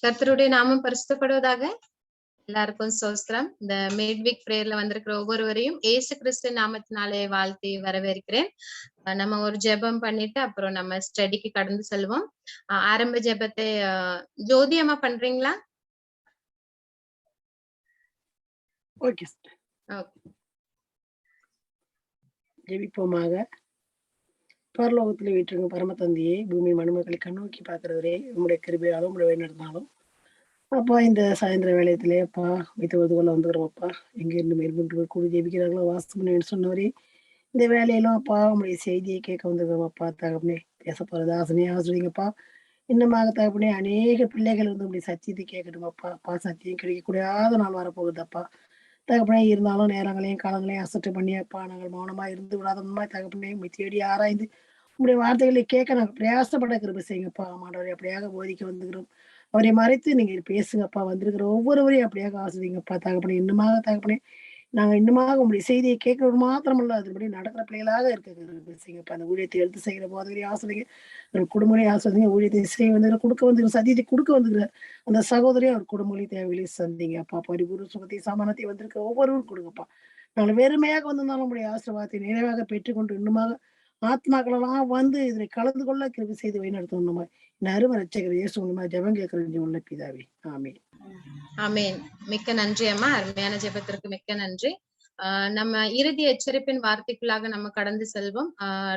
கர்த்தருடைய நாமம் பரிசுத்தப்படுவதாக. எல்லாருக்கும் ஸ்தோத்திரம். இந்த மிட்வீக் பிரேயர்ல வந்திருக்கிற ஒவ்வொருவரையும் இயேசு கிறிஸ்து நாமத்தினாலே வாழ்த்தி வரவேற்கிறேன். நம்ம ஒரு ஜெபம் பண்ணிட்டு அப்புறம் நம்ம ஸ்டடிக்கு கடந்து செல்வோம். ஆரம்ப ஜெபத்தை ஜோதி அம்மா பண்றீங்களா? ஓகே. ஜெபிப்போமாக. பரலோகத்தில் வீட்டிருங்க பரம தந்தையே, பூமி மனுமக்களை கண்ணோக்கி பார்க்கிறவரே, உங்களுடைய கிருபையாலும் உங்களுடைய வழிநடத்தினாலும் அப்பா இந்த சாயந்தர வேலையத்திலே அப்பா வைத்து கொள்ள வந்துக்கிறோம். அப்பா எங்கிருந்து மேற்கொண்டு கூடி ஜெபிக்கிறார்களோ வாசம் பண்ணி சொன்னவரே, இந்த வேலையிலும் அப்பா உங்களுடைய செய்தியை கேட்க வந்துக்கிறோம். அப்பா தகப்பனே பேச போறது ஆசனையே ஆசிரியங்கப்பா. இன்னமாக தகப்பனே அநேக பிள்ளைகள் வந்து உங்களுடைய சத்தியத்தை கேட்கட்டும். அப்பா சத்தியம் கிடைக்கக்கூடாத நாள் வரப்போகுது. அப்பா தகப்பனே இருந்தாலும் நேரங்களையும் காலங்களையும் அசட்டு பண்ணி அப்பா நாங்கள் மௌனமா இருந்து விடாத உண்மை தகப்பனே உண்மை தேடி ஆராய்ந்து உங்களுடைய வார்த்தைகளை கேட்க நாங்கள் பிரயாசப்பட கிருபை செய்யுங்கப்பா. மாண்டவரை அப்படியாக போதிக்க வந்துக்கிறோம். அவரை மறைத்து நீங்க பேசுங்கப்பா. வந்திருக்கிற ஒவ்வொருவரையும் அப்படியாக ஆசிரியங்கப்பா தகப்பனே. இன்னுமாக தகப்பனே நாங்கள் இன்னுமாக உங்களுடைய செய்தியை கேட்கறது மாத்திரமல்ல, அதுபடி நடக்கிற பிள்ளைகளாக இருக்க செய்யுங்கப்பா. அந்த ஊழியத்தை எடுத்து செய்கிற போதவரை ஆசிரியங்க, குடும்பங்களை ஆசிரியங்க, ஊழியத்தை செய்ய வந்து கொடுக்க வந்துக்கிற சத்தியத்தை கொடுக்க வந்துக்கிற அந்த சகோதரியை அவர் குடும்பங்களையும் தேவைகளையும் சந்திங்க அப்பா. பரிபூர்ண சுகத்தை சமானத்தை வந்திருக்க ஒவ்வொருவரும் கொடுங்கப்பா. நாங்கள் வெறுமையாக வந்திருந்தாலும் உங்களுடைய ஆசீர்வாதத்தை நிறைவாக பெற்றுக்கொண்டு இன்னுமாக ஆத்மாக்களெல்லாம் வந்து இதில் கலந்து கொள்ள கிருபை செய்து வழிநடத்தணும். அருமை ரட்சகர் இயேசு மூலமா ஜெபம் கேட்கிறேன் உள்ள பிதாவே, ஆமீன். ஆமீன். மிக்க நன்றி அம்மா, அருமையான ஜெபத்திற்கு மிக்க நன்றி. நம்ம இறுதி எச்சரிப்பின் வார்த்தைக்குள்ளாக நம்ம கடந்து செல்வோம்.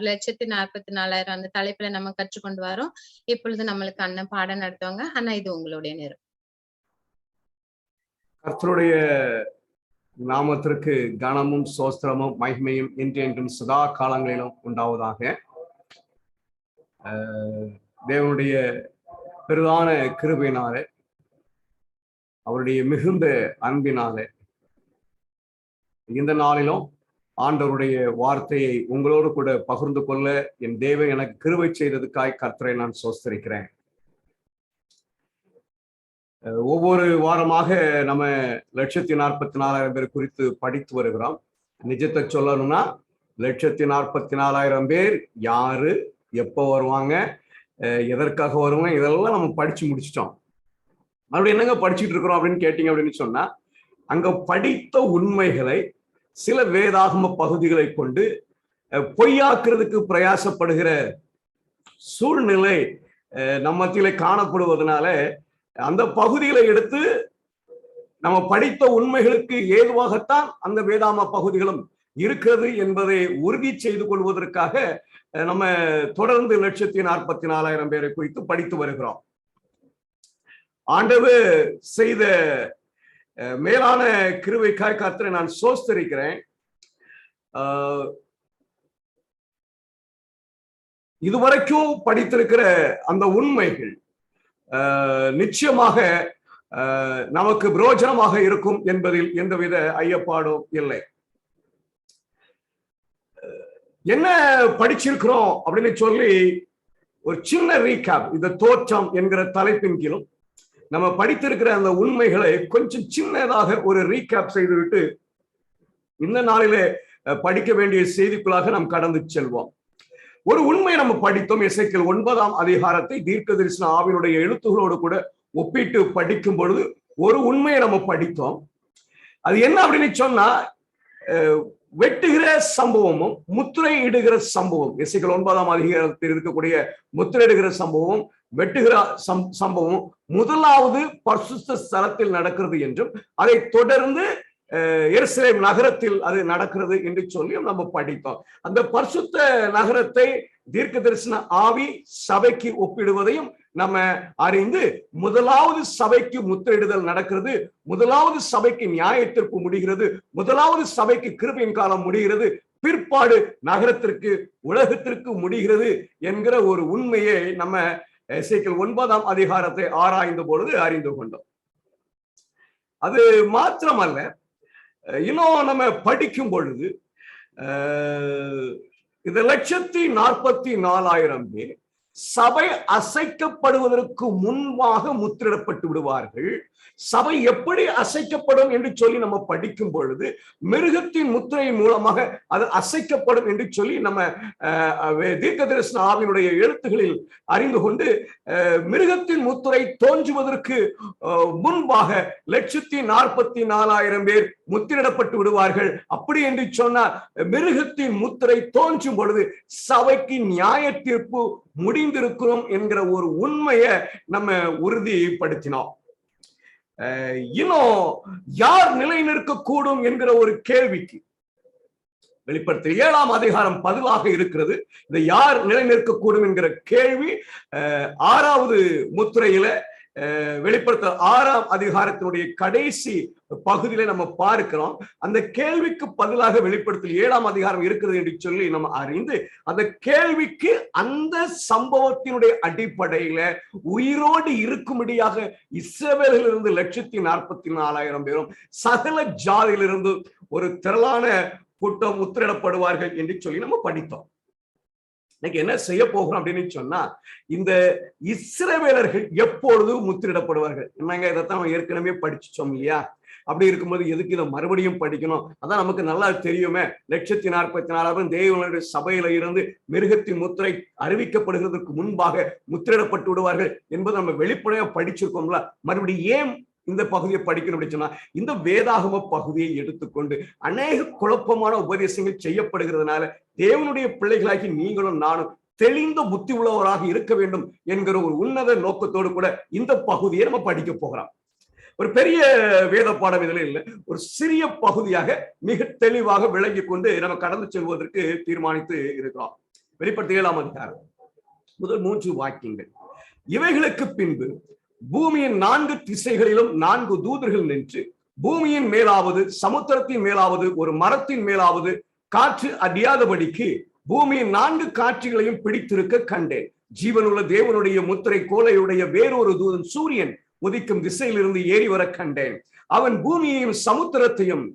1,44,000 அந்த தலைப்புல நம்ம கற்றுக்கொண்டு வரோம். இப்பொழுது நம்மளுக்கு அண்ணன் பாடம் நடத்துவாங்க. அண்ணா, இது உங்களுடைய நேரம். கர்த்தருடைய நாமத்திற்கு கனமும் சோஸ்திரமும் மகிமையும் என்றென்றும் சதா காலங்களிலும் உண்டாவதாக. தேவனுடைய பெரிதான கிருபையினாலே, அவருடைய மிகுந்த அன்பினாலே இந்த நாளிலும் ஆண்டவருடைய வார்த்தையை உங்களோடு கூட பகிர்ந்து கொள்ள என் தேவன் எனக்கு கிருபை செய்ததுக்காய் கர்த்தரை நான் சோஸ்தரிக்கிறேன். ஒவ்வொரு வாரமாக நம்ம 1,44,000 பேர் குறித்து படித்து வருகிறோம். நிஜத்தை சொல்லணும்னா 1,44,000 பேர் யாரு, எப்போ வருவாங்க, எதற்காக வருவாங்க, இதெல்லாம் நம்ம படிச்சு முடிச்சிட்டோம். மறுபடியும் என்னங்க படிச்சுட்டு இருக்கிறோம் அப்படின்னு கேட்டீங்க அப்படின்னு சொன்னா, அங்க படித்த உண்மைகளை சில வேதாகம பகுதிகளை கொண்டு பொய்யாக்குறதுக்கு பிரயாசப்படுகிற சூழ்நிலை நம்ம மத்தியில காணப்படுவதனால அந்த பகுதிகளை எடுத்து நம்ம படித்த உண்மைகளுக்கு ஏதுவாகத்தான் அந்த வேதாம பகுதிகளும் இருக்கிறது என்பதை உறுதி செய்து கொள்வதற்காக நம்ம தொடர்ந்து 1,44,000 பேரை குறித்து படித்து வருகிறோம். ஆண்டவர் செய்த மேலான கிருபைக்காய் கர்த்தரை நான் சோஸ்தரிக்கிறேன். இதுவரைக்கும் படித்திருக்கிற அந்த உண்மைகள் நிச்சயமாக நமக்கு பிரயோஜனமாக இருக்கும் என்பதில் எந்தவித ஐயப்பாடும் இல்லை. என்ன படிச்சிருக்கிறோம் அப்படின்னு சொல்லி ஒரு சின்ன ரீகேப், இந்த தோற்றம் என்கிற தலைப்பின் கீழும் நம்ம படித்திருக்கிற அந்த உண்மைகளை கொஞ்சம் சின்னதாக ஒரு ரீகேப் செய்துவிட்டு இந்த நாளிலே படிக்க வேண்டிய செய்திக்குள்ளாக நாம் கடந்து செல்வோம். ஒரு உண்மை நம்ம படித்தோம். எசேக்கியேல் 9ஆம் அதிகாரத்தை தீர்க்க தரிசன ஆவியினுடைய எழுத்துகளோடு கூட ஒப்பிட்டு படிக்கும் பொழுது ஒரு உண்மையை நம்ம படித்தோம். அது என்ன அப்படின்னு சொன்னா, வெட்டுகிற சம்பவமும் முத்திரை இடுகிற சம்பவம். எசேக்கியேல் 9ஆம் அதிகாரத்தில் இருக்கக்கூடிய முத்திரையிடுகிற சம்பவம், வெட்டுகிற சம்பவம் முதலாவது பரிசுத்த ஸ்தலத்தில் நடக்கிறது என்றும் அதை தொடர்ந்து எருசலேம் நகரத்தில் அது நடக்கிறது என்று சொல்லி நம்ம படித்தோம். அந்த பரிசுத்த நகரத்தை தீர்க்க தரிசன ஆவி சபைக்கு ஒப்பிடுவதையும் நம்ம அறிந்து, முதலாவது சபைக்கு முத்திரையிடுதல் நடக்கிறது, முதலாவது சபைக்கு நியாயத்திற்கு முடிகிறது, முதலாவது சபைக்கு கிருபையின் காலம் முடிகிறது, பிற்பாடு நகரத்திற்கு உலகத்திற்கு முடிகிறது என்கிற ஒரு உண்மையை நம்ம எசேக்கியேல் 9ஆம் அதிகாரத்தை ஆராய்ந்த பொழுது அறிந்து கொண்டோம். அது மாத்திரமல்ல, இன்னும் நம்ம படிக்கும் பொழுது இந்த 1,44,000 பேர் சபை அசைக்கப்படுவதற்கு முன்பாக முத்திரிடப்பட்டு விடுவார்கள். சபை எப்படி அசைக்கப்படும் என்று சொல்லி நம்ம படிக்கும் பொழுது மிருகத்தின் முத்திரை மூலமாக அது அசைக்கப்படும் என்று சொல்லி நம்ம தீர்க்கதரிசன ஆவியினுடைய எழுத்துகளில் அறிந்து கொண்டு, மிருகத்தின் முத்திரை தோன்றுவதற்கு முன்பாக 1,44,000 பேர் முத்திரிடப்பட்டு விடுவார்கள். அப்படி என்று சொன்னால் மிருகத்தின் முத்திரை தோன்றும் பொழுது சபைக்கு நியாய தீர்ப்பு முடிந்திருக்கிறோம் என்கிற ஒரு உண்மையை நம்ம உறுதிப்படுத்தினோம். இன்னும் யார் நிலை நிற்கக்கூடும் என்கிற ஒரு கேள்விக்கு வெளிப்படுத்தல் 7ஆம் அதிகாரம் பதிலாக இருக்கிறது. இந்த யார் நிலை நிற்கக்கூடும் என்கிற கேள்வி 6வது முத்திரையில வெளிப்படுத்தல் 6ஆம் அதிகாரத்தினுடைய கடைசி பகுதியில நம்ம பார்க்கிறோம். அந்த கேள்விக்கு பதிலாக வெளிப்படுத்தல் 7ஆம் அதிகாரம் இருக்கிறது என்று சொல்லி நம்ம அறிந்து, அந்த கேள்விக்கு அந்த சம்பவத்தினுடைய அடிப்படையில உயிரோடு இருக்கும்படியாக இஸ்ரவேலிலிருந்து 1,44,000 பேரும் சகல ஜாதியிலிருந்து ஒரு திரளான கூட்டம் முத்திரிடப்படுவார்கள் என்று சொல்லி நம்ம படித்தோம். இன்னைக்கு என்ன செய்ய போகிறோம் அப்படின்னு சொன்னா, இந்த இஸ்ரவேலர்கள் எப்பொழுது முத்திரிடப்படுவார்கள்? என்னங்க, இதைத்தான் ஏற்கனவே படிச்சோம் இல்லையா? அப்படி இருக்கும்போது எதுக்கு இதை மறுபடியும் படிக்கணும்? அதான் நமக்கு நல்லா தெரியுமே. 1,44,000 தேவனுடைய சபையில இருந்து மிருகத்தின் முத்திரை அறிவிக்கப்படுகிறதுக்கு முன்பாக முத்திரிடப்பட்டு விடுவார்கள் என்பது நம்ம வெளிப்படையா படிச்சிருக்கோம்ல. மறுபடியும் ஏன் இந்த பகுதியை படிக்கணும் அப்படின்னு சொன்னா, இந்த வேதாகம பகுதியை எடுத்துக்கொண்டு அநேக குழப்பமான உபதேசங்கள் செய்யப்படுகிறதுனால தேவனுடைய பிள்ளைகளாகி நீங்களும் நானும் தெளிந்த புத்தி உள்ளவராக இருக்க வேண்டும் என்கிற ஒரு உன்னத நோக்கத்தோடு கூட இந்த பகுதியை நம்ம படிக்க போகிறோம். ஒரு பெரிய வேத பாடம் இதுல இல்லை, ஒரு சிறிய பகுதியாக மிக தெளிவாக விளங்கி கொண்டு நம்ம கடந்து செல்வதற்கு தீர்மானித்து இருக்கிறோம். வெளிப்படுத்தல் 7ஆம் அதிகாரம் முதல் 3 வாக்கியங்கள். இவைகளுக்கு பின்பு பூமியின் 4 திசைகளிலும் 4 தூதர்கள் நின்று, பூமியின் மேலாவது சமுத்திரத்தின் மேலாவது ஒரு மரத்தின் மேலாவது காற்று அடியாதபடிக்கு பூமியின் 4 காட்சிகளையும் பிடித்திருக்க கண்டேன். ஜீவனுள்ள தேவனுடைய முத்திரை கோலையுடைய வேறொரு தூதன் சூரியன் உதிக்கும் திசையிலிருந்து ஏறி வர கண்டேன். அவன் பூமியையும் சமுத்திரத்தையும்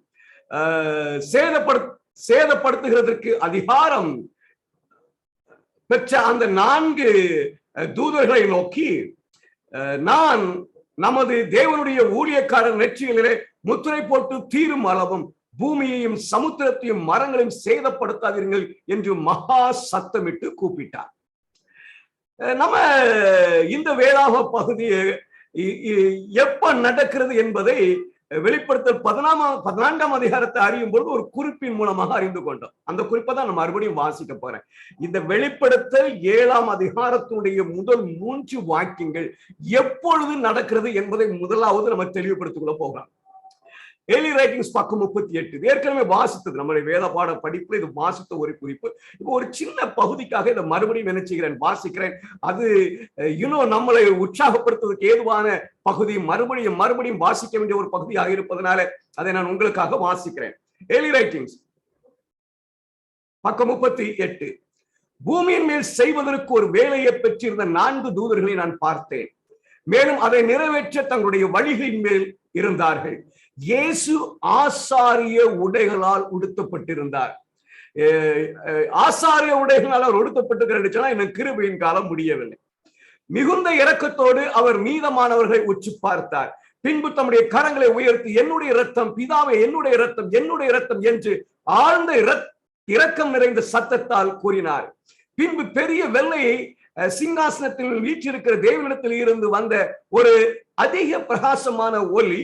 சேதப்படுத்துகிறதற்கு அதிகாரம் பெற்ற அந்த 4 தூதர்களை நோக்கி, நான் நமது தேவனுடைய ஊழியக்காரர் நெற்றிகளிலே முத்திரை போட்டு தீரும் அளவும் பூமியையும் சமுத்திரத்தையும் மரங்களையும் சேதப்படுத்தாதீர்கள் என்று மகா சத்தமிட்டு கூப்பிட்டார். நம்ம இந்த வேதாகம பகுதியை எப்ப நடக்கிறது என்பதை வெளிப்படுத்தல் 14ஆம் அதிகாரத்தை அறியும் பொழுது ஒரு குறிப்பின் மூலமாக அறிந்து கொண்டோம். அந்த குறிப்பை தான் நான் மறுபடியும் வாசிக்க போறேன். இந்த வெளிப்படுத்தல் 7ஆம் அதிகாரத்தினுடைய முதல் 3 வாக்கியங்கள் எப்பொழுது நடக்கிறது என்பதை முதலாவது நம்ம தெளிவுபடுத்திக் கொள்ள போகிறோம். ஏர்லி ரைட்டிங்ஸ் பக்கம் 38 ஏற்கனவே வாசித்தது, நம்முடைய வேத பாட படிப்புல இது வாசித்த ஒரு குறிப்பு. இப்போ ஒரு சின்ன பகுதிக்காக இதை மறுபடியும் நினைச்சுக்கிறேன், வாசிக்கிறேன். அது இன்னும் நம்மளை உற்சாகப்படுத்துவதற்கு ஏதுவான பகுதி, மறுபடியும் வாசிக்க வேண்டிய ஒரு பகுதியாக இருப்பதனால அதை நான் உங்களுக்காக வாசிக்கிறேன். ஏர்லி ரைட்டிங்ஸ் பக்கம் 38. பூமியின் மேல் செய்வதற்கு ஒரு வேலையை பெற்றிருந்த 4 தூதர்களை நான் பார்த்தேன். மேலும் அதை நிறைவேற்ற தங்களுடைய வழிகளின் மேல் இருந்தார்கள். இயேசு ஆசாரிய உடைகளால் உடுத்தப்பட்டிருந்தார். ஆசாரிய உடைகளால் அவர் உடுத்தப்பட்டிருக்கிறார். எனக்கு கிருபையின் காலம் முடியவில்லை. மிகுந்த இரக்கத்தோடு அவர் மீதமானவர்களை உற்று பார்த்தார். பின்பு தம்முடைய கரங்களை உயர்த்தி, என்னுடைய இரத்தம் பிதாவே, என்னுடைய இரத்தம், என்னுடைய இரத்தம் என்று ஆழ்ந்த இரக்கம் நிறைந்த சத்தத்தால் கூறினார். பின்பு பெரிய வெள்ளையை சிங்காசனத்தில் வீற்றிருக்கிற தேவனிடத்தில் இருந்து வந்த ஒரு அதிக பிரகாசமான ஒளி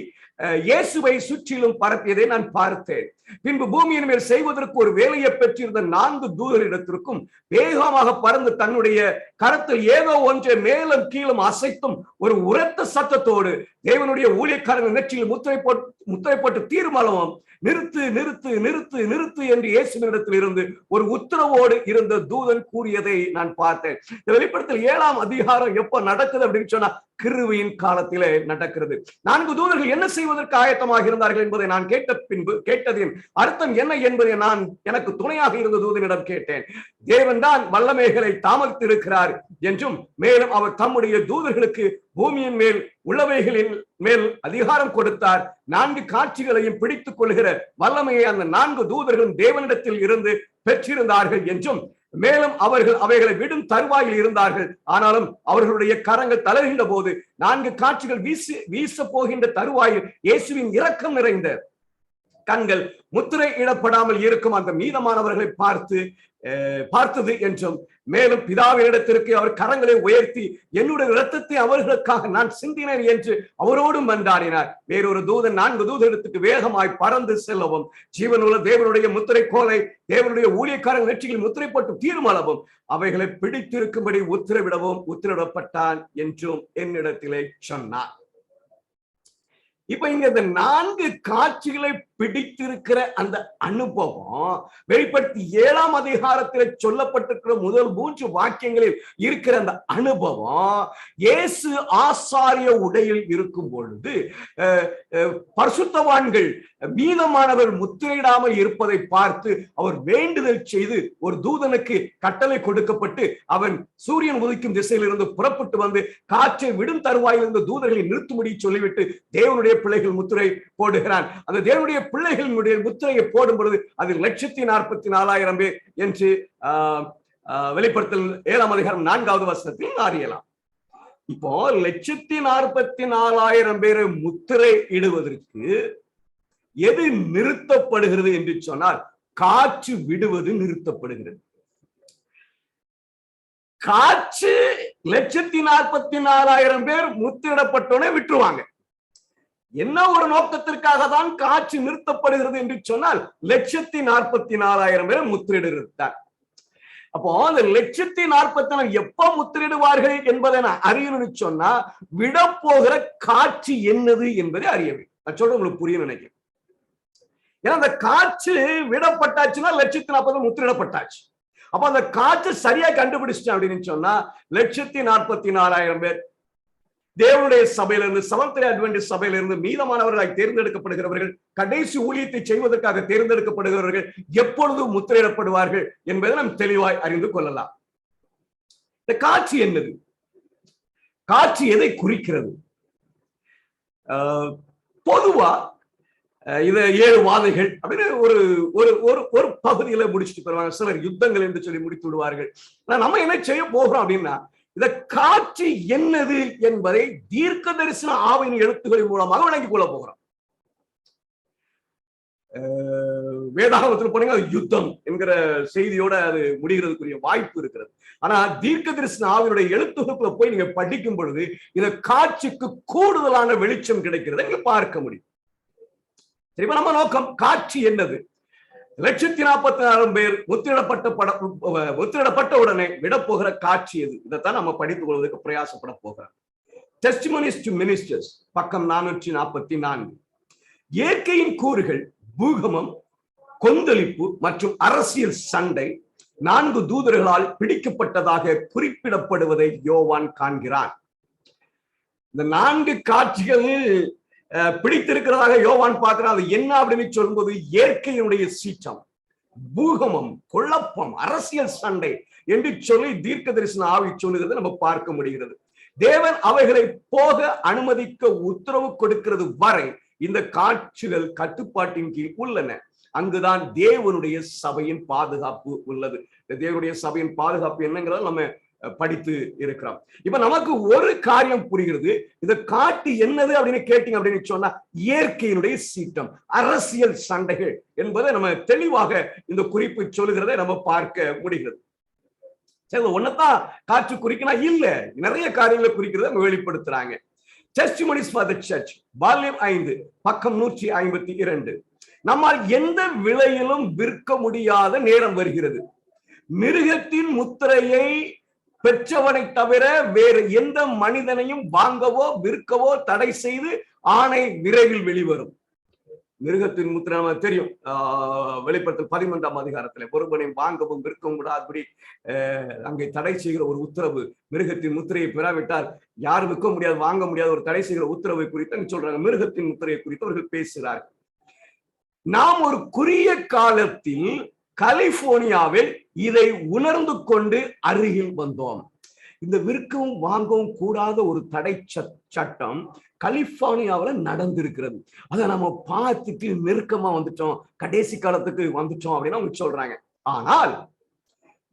இயேசுவை சுற்றிலும் பரப்பியதை நான் பார்த்தேன். பின்பு பூமியின் மேல் செய்வதற்கு ஒரு வேலையை பெற்றிருந்த 4 தூதரிடத்திற்கும் வேகமாக பறந்து தன்னுடைய கரத்தில் ஏதோ ஒன்றை மேலும் கீழும் அசைத்தும் ஒரு உரத்த சத்தத்தோடு தேவனுடைய ஊழியக்காரர்கள் நெற்றியில் முத்திரை போட்டு தீர்மானமும் நிறுத்து நிறுத்து நிறுத்து நிறுத்து என்று இயேசுவினிடத்தில் இருந்து ஒரு உத்தரவோடு இருந்த தூதன் கூறியதை நான் பார்த்தேன். இந்த வெளிப்படுத்தல் 7ஆம் அதிகாரம் எப்ப நடக்குது அப்படின்னு சொன்னா, கிருபையின் காலத்திலே நடக்கிறது. 4 தூதர்கள் என்ன செய்வதற்கு ஆயத்தமாக இருந்தார்கள் என்பதை நான் கேட்டதின் அர்த்தம் என்ன என்பதை நான் எனக்கு துணையாக இருந்த தூதனிடம் கேட்டேன். தேவன் தான் வல்லமைகளை தாமதித்திருக்கிறார் என்றும், மேலும் அவர் தம்முடைய தூதர்களுக்கு பூமியின் மேல் உள்ளவைகளின் மேல் அதிகாரம் கொடுத்தார். 4 காட்சிகளையும் பிடித்துக் கொள்கிற வல்லமையை அந்த 4 தூதர்களும் தேவனிடத்தில் இருந்து பெற்றிருந்தார்கள் என்றும் மேலும் அவர்கள் அவைகளை விடும் தருவாயில் இருந்தார்கள். ஆனாலும் அவர்களுடைய கரங்கள் தளர்கின்ற போது 4 காட்சிகள் வீச போகின்ற தருவாயில் இயேசுவின் இரக்கம் நிறைந்த கண்கள் முத்திரை இடப்படாமல் இருக்கும் அந்த மீதமானவர்களை பார்த்தது என்றும், மேலும் பிதாவினிடத்திற்கு அவர் கரங்களை உயர்த்தி என்னுடைய இரத்தத்தை அவர்களுக்காக நான் சிந்தினேன் என்று அவரோடு மன்றாடினார். வேறொரு தூதன் 4 தூதரிடத்துக்கு வேகமாய் பறந்து செல்லவும், ஜீவனுள்ள தேவனுடைய முத்திரை கோலை தேவனுடைய ஊழியக்காரன் நெற்றியில் முத்திரை போட்டு தீர்மானவும், அவைகளை பிடித்திருக்கும்படி உத்தரவிடப்பட்டான் என்றும் என்னிடத்திலே சொன்னார். இப்ப இங்க இந்த 4 காட்சிகளை பிடித்திருக்கிற அந்த அனுபவம் வெளிப்படுத்தி 7ஆம் அதிகாரத்தில் சொல்லப்பட்டிருக்கிற முதல் 3 வாக்கியங்களில் இருக்கிற அந்த அனுபவம் இயேசு ஆசாரிய உடையில் இருக்கும் பொழுது பரிசுத்தவான்கள் மீதமானவர் முத்திரையிடாமல் இருப்பதை பார்த்து அவர் வேண்டுதல் செய்து ஒரு தூதனுக்கு கட்டளை கொடுக்கப்பட்டு அவன் சூரியன் உதிக்கும் திசையிலிருந்து புறப்பட்டு வந்து காற்றை விடும் தருவாயிலிருந்து தூதர்களை நிறுத்தும்படி சொல்லிவிட்டு தேவனுடைய பிள்ளைகள் முத்திரை போடுகிறான். அந்த தேவனுடைய பிள்ளைகளுடைய முத்திரையை போடும் பொழுது அது 144,000 பேர் என்று வெளிப்படுத்தல் 7ஆம் அதிகாரம் 4வது வசனத்தில் அறியலாம். இப்போ 144,000 பேரை முத்திரை இடுவதற்கு எது நிறுத்தப்படுகிறது என்று சொன்னால் காற்று விடுவது நிறுத்தப்படுகிறது. காற்று 144,000 பேர் முத்திரிடப்பட்டோன்னே விட்டுருவாங்க. என்ன ஒரு நோக்கத்திற்காக தான் காற்று நிறுத்தப்படுகிறது என்று சொன்னால் 144,000 பேரை முத்திரிடுகிறது தான். அப்போ அந்த 144,000 எப்ப முத்திரிடுவார்கள் என்பதை நான் அறியணும்னு சொன்னா விடப்போகிற காற்று என்னது என்பதை அறியவே. நான் சொல்றேன், உங்களுக்கு புரிய நினைக்கிறேன். ஏன்னா அந்த காற்று விடப்பட்டாச்சுன்னா 140,000 முத்திரிடப்பட்டாச்சு. அப்ப அந்த காற்று சரியா கண்டுபிடிச்சிட்டேன் அப்படின்னு சொன்னா 144,000 பேர் தேவனுடைய சபையிலிருந்து, செவன்த் டே அட்வென்டிஸ்ட் சபையிலிருந்து மீதமானவர்களாய் தேர்ந்தெடுக்கப்படுகிறவர்கள், கடைசி ஊழியத்தை செய்வதற்காக தேர்ந்தெடுக்கப்படுகிறவர்கள் எப்பொழுது முத்திரையிடப்படுவார்கள் என்பதை நாம் தெளிவாய் அறிந்து கொள்ளலாம். இந்த காட்சி என்னது? காட்சி எதை குறிக்கிறது? பொதுவா இத 7 வாதைகள் அப்படின்னு ஒரு பகுதியில முடிச்சுட்டு போயிருவாங்க. சிலர் யுத்தங்கள் என்று சொல்லி முடித்து விடுவார்கள். நம்ம என்ன செய்ய போகிறோம் அப்படின்னா, இந்த காட்சி என்னது என்பதை தீர்க்க தரிசன ஆவியின் எழுத்துக்களின் மூலமாக விளங்கிக் கொள்ள போகிறோம். வேதாகமத்தில் போனீங்க யுத்தம் என்கிற செய்தியோட அது முடிகிறதுக்குரிய வாய்ப்பு இருக்கிறது. ஆனா தீர்க்க தரிசன ஆவியினுடைய எழுத்துக்களை போய் நீங்க படிக்கும் பொழுது இந்த காட்சிக்கு கூடுதலான வெளிச்சம் கிடைக்கிறது நீங்க பார்க்க முடியும். சரிப்பா, நம்ம நோக்கம் காட்சி என்னது? 144,000 பேர் முத்திரிடப்பட்ட உடனே விடப்போகிற காட்சி எது? இதைத்தான் நம்ம படித்துக் கொள்வதற்கு பிரயாசப்பட போகிறோம். டெஸ்டிமோனிஸ் டு மினிஸ்டர்ஸ் பக்கம் 444. இயற்கையின் கூறுகள் பூகம்பம், கொந்தளிப்பு மற்றும் அரசியல் சண்டை 4 தூதர்களால் பிடிக்கப்பட்டதாக குறிப்பிடப்படுவதை யோவான் காண்கிறான். இந்த 4 காட்சிகள் பிடித்திருக்கிறதாக யோவான் பார்க்கிறான். அது என்ன அப்படின்னு சொல்லும்போது இயற்கையினுடைய சீற்றம், பூகம்பம், குழப்பம், அரசியல் சண்டை என்று சொல்லி தீர்க்க தரிசன ஆவி சொல்லுகிறது நம்ம பார்க்க முடிகிறது. தேவன் அவைகளை போக அனுமதிக்க உத்தரவு கொடுக்கிறது வரை இந்த காட்சிகள் கட்டுப்பாட்டின் கீழ் உள்ளன. அங்குதான் தேவனுடைய சபையின் பாதுகாப்பு உள்ளது. தேவனுடைய சபையின் பாதுகாப்பு என்னங்கிறத நம்ம படித்து இருக்கிறோம். இப்ப நமக்கு ஒரு காரியம் புரிகிறது. இதை காட்டு என்னது அப்படின்னு கேட்டீங்க அப்படின்னு சொன்னா இயற்கையினுடைய சீற்றம், அரசியல் சண்டைகள் என்பதை நம்ம தெளிவாக இந்த குறிப்பு சொல்லுகிறதை நம்ம பார்க்க முடிகிறது. சரி, ஒன்னதான் காற்று குறிக்கணும் இல்ல, நிறைய காரியங்களை குறிக்கிறத வெளிப்படுத்துறாங்க. Testimonies for the Church volume 5 பக்கம் 152. நம்மால் எந்த விலையிலும் விற்க முடியாத நேரம் வருகிறது. மிருகத்தின் முத்திரையை பெற்றவனை தவிர வேறு எந்த மனிதனையும் வாங்கவோ விற்கவோ தடை செய்து ஆணை விரைவில் வெளிவரும். மிருகத்தின் முத்திரை நமக்கு தெரியும். வெளிப்படுத்தல் 13ஆம் அதிகாரத்துல ஒருவனையும் வாங்கவும் விற்கவும் கூடாதபடி அங்கே தடை செய்கிற ஒரு உத்தரவு. மிருகத்தின் முத்திரையை பெறாவிட்டால் யாரும் விற்க முடியாது, வாங்க முடியாது ஒரு தடை செய்கிற உத்தரவை குறித்து சொல்றாங்க. மிருகத்தின் முத்திரையை குறித்து அவர்கள் பேசுகிறார்கள். நாம் ஒரு குறுகிய காலத்தில் கலிபோர்னியாவில் இதை உணர்ந்து கொண்டு அருகில் வந்தோம். இந்த விற்கவும் வாங்கவும் கூடாத ஒரு தடை சட்டம் கலிபோர்னியாவில் நடந்திருக்கிறது. அதை நம்ம பார்த்துட்டு நெருக்கமா வந்துட்டோம், கடைசி காலத்துக்கு வந்துட்டோம் அப்படின்னு அவங்க சொல்றாங்க. ஆனால்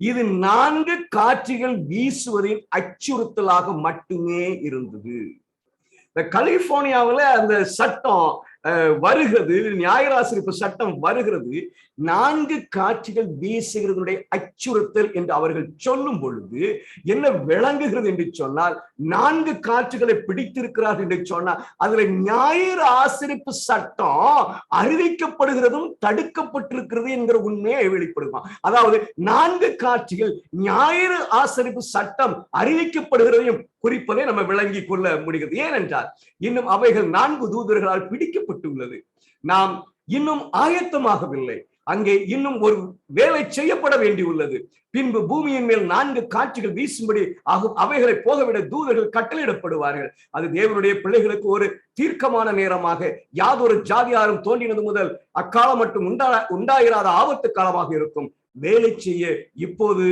இது 4 காற்றுகள் வீசுவதின் அச்சுறுத்தலாக மட்டுமே இருந்தது. இந்த கலிபோர்னியாவில் அந்த சட்டம் வருகிறது, ஞாயிறாசிரிப்பு சட்டம் வருகிறது, 4 காற்றுகள் வீசுகிறதுடைய அச்சுறுத்தல் என்று அவர்கள் சொல்லும் பொழுது என்ன விளங்குகிறது என்று சொன்னால், 4 காற்றுகளை பிடித்திருக்கிறார்கள் என்று சொன்னால் அதுல ஞாயிறு ஆசிரிப்பு சட்டம் அறிவிக்கப்படுகிறதும் தடுக்கப்பட்டிருக்கிறது என்கிற உண்மையை வெளிப்படுமா. அதாவது 4 காற்றுகள் ஞாயிறு ஆசிரிப்பு சட்டம் அறிவிக்கப்படுகிறதையும் குறிப்பதை நம்ம விளங்கிக் கொள்ள முடிகிறது. ஏனென்றால் இன்னும் அவைகள் 4 தூதர்களால் பிடிக்கப்பட்டுள்ளது. நாம் இன்னும் ஆயத்தமாகவில்லை. அங்கே இன்னும் ஒரு வேலை செய்யப்பட வேண்டியுள்ளது. பின்பு பூமியின் மேல் 4 காற்றுகள் வீசும்படி ஆகும். அவைகளை போகவிட தூதர்கள் கட்டளையிடப்படுவார்கள். அது தேவனுடைய பிள்ளைகளுக்கு ஒரு தீர்க்கமான நேரமாக, யாதொரு ஜாதியாரும் தோன்றினது முதல் அக்காலம் மட்டும் உண்டாயிராத ஆபத்து காலமாக இருக்கும். வேலை செய்ய இப்போது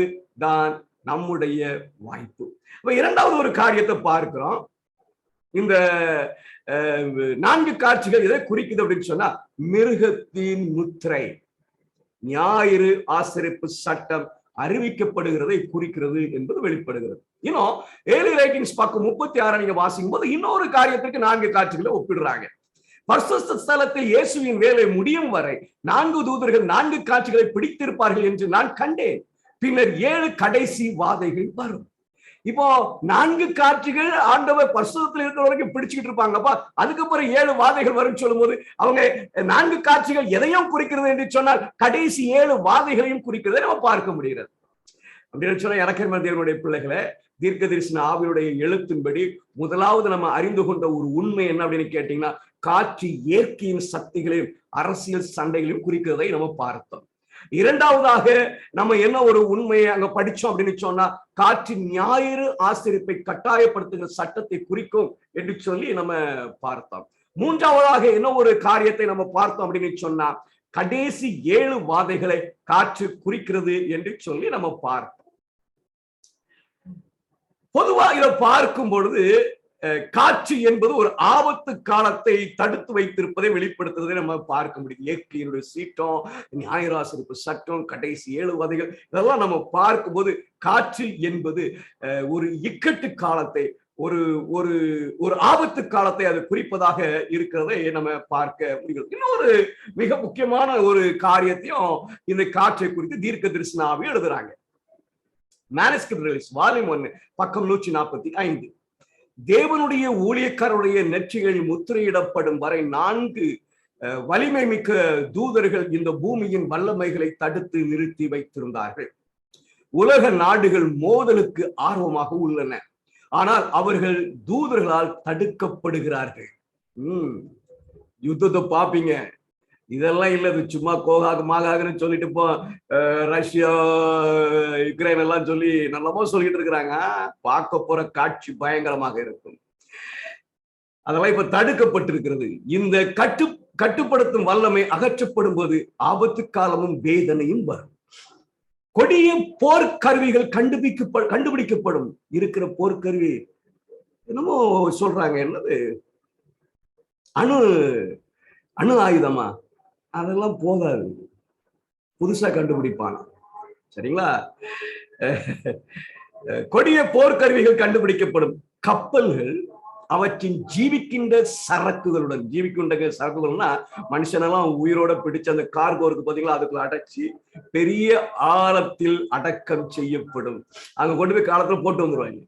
தான் நம்முடைய வாய்ப்பு. இரண்டாவது ஒரு காரியத்தை பார்க்கிறோம். இந்த 4 காட்சிகள் எதை குறிக்குது அப்படின்னு சொன்னா, மிருகத்தின் முத்திரை ஞாயிறு ஆசரிப்பு சட்டம் அறிவிக்கப்படுகிறதை குறிக்கிறது என்பது வெளிப்படுகிறது. இன்னும் ஏர்லி ரைட்டிங்ஸ் பக்கம் 36 நீங்க வாசிக்கும் போது இன்னொரு காரியத்திற்கு 4 காட்சிகளை ஒப்பிடுறாங்க. பரிசுத்த ஸ்தலத்தில் இயேசுவின் வேலை முடியும் வரை 4 தூதர்கள் 4 காட்சிகளை பிடித்திருப்பார்கள் என்று நான் கண்டேன். பின்னர் 7 கடைசி வாதைகள் வரும். இப்போ 4 காட்சிகள் ஆண்டவர் பரிசுத்தத்தில் இருக்கிற வரைக்கும் பிடிச்சுக்கிட்டு இருப்பாங்கப்பா. அதுக்கப்புறம் 7 வாதைகள் வரும் சொல்லும் போது அவங்க 4 காட்சிகள் எதையும் குறிக்கிறது என்று சொன்னால் கடைசி 7 வாதைகளையும் குறிக்கிறதை நம்ம பார்க்க முடிகிறது. அப்படின்னு சொன்னா எனக்கு தேவனுடைய பிள்ளைகளை, தீர்க்க தரிசன ஆவியுடைய எழுத்தின்படி முதலாவது நம்ம அறிந்து கொண்ட ஒரு உண்மை என்ன அப்படின்னு கேட்டீங்கன்னா, காற்று இயற்கையின் சக்திகளையும் அரசியல் சண்டைகளையும் குறிக்கிறதை நம்ம பார்த்தோம். இரண்டாவதாக நம்ம என்ன ஒரு உண்மையை அங்க படிச்சோம் அப்படின்னு சொன்னா, காற்று ஞாயிறு ஆசிரிப்பை கட்டாயப்படுத்துகிற சட்டத்தை குறிக்கும் என்று சொல்லி நம்ம பார்த்தோம். மூன்றாவதாக என்ன ஒரு காரியத்தை நம்ம பார்த்தோம் அப்படின்னு சொன்னா, கடைசி 7 வாதைகளை காற்று குறிக்கிறது என்று சொல்லி நம்ம பார்த்தோம். பொதுவா இதை பார்க்கும் பொழுது காற்று என்பது ஒரு ஆபத்து காலத்தை தடுத்து வைத்திருப்பதை வெளிப்படுத்துவதை நம்ம பார்க்க முடியும். இயற்கையினுடைய சீற்றம், ஞாயிறாசிரிப்பு சட்டம், கடைசி 7 வாதைகள், இதெல்லாம் நம்ம பார்க்கும்போது காற்று என்பது ஒரு இக்கட்டு காலத்தை, ஒரு ஒரு ஒரு ஆபத்து காலத்தை அது குறிப்பதாக இருக்கிறதை நம்ம பார்க்க முடிகிறது. இன்னொரு மிக முக்கியமான ஒரு காரியத்தையும் இந்த காற்றை குறித்து தீர்க்க தரிசன ஆவி எழுதுறாங்க. மேனஸ்கிரிப்ட் ரிலீஸ் வால்யூம் 1 பக்கம் 145. தேவனுடைய ஊழியக்காரருடைய நெற்றிகளில் முத்திரையிடப்படும் வரை 4 வலிமை மிக்க தூதர்கள் இந்த பூமியின் வல்லமைகளை தடுத்து நிறுத்தி வைத்திருந்தார்கள். உலக நாடுகள் மோதலுக்கு ஆர்வமாக உள்ளன, ஆனால் அவர்கள் தூதர்களால் தடுக்கப்படுகிறார்கள். யுத்தத்தை பாப்பீங்க, இதெல்லாம் இல்ல, சும்மா கோகாகன்னு சொல்லிட்டு இப்போ ரஷ்யா யுக்ரைன் எல்லாம் சொல்லி நல்லமோ சொல்லிட்டு இருக்கிறாங்க. பார்க்க போற காட்சி பயங்கரமாக இருக்கும். அதெல்லாம் இப்ப தடுக்கப்பட்டிருக்கிறது. இந்த கட்டுப்படுத்தும் வல்லமை அகற்றப்படும் போது ஆபத்து காலமும் வேதனையும் வரும். கொடிய போர்க்கருவிகள் கண்டுபிடிக்கப்படும். இருக்கிற போர்க்கருவி என்னமோ சொல்றாங்க, என்னது அணு ஆயுதமா, அதெல்லாம் போதாது, புதுசா கண்டுபிடிப்பான. சரிங்களா? கொடிய போர்க்கருவிகள் கண்டுபிடிக்கப்படும். கப்பல்கள் அவற்றின் ஜீவிக்கின்ற சரக்குகள்னா மனுஷனெல்லாம் உயிரோட பிடிச்சு அந்த கார்கோருக்கு பாத்தீங்களா, அதுக்குள்ள அடைச்சி பெரிய ஆழத்தில் அடக்கம் செய்யப்படும். அங்க கொண்டு போய் காலத்துல போட்டு வந்துருவாங்க.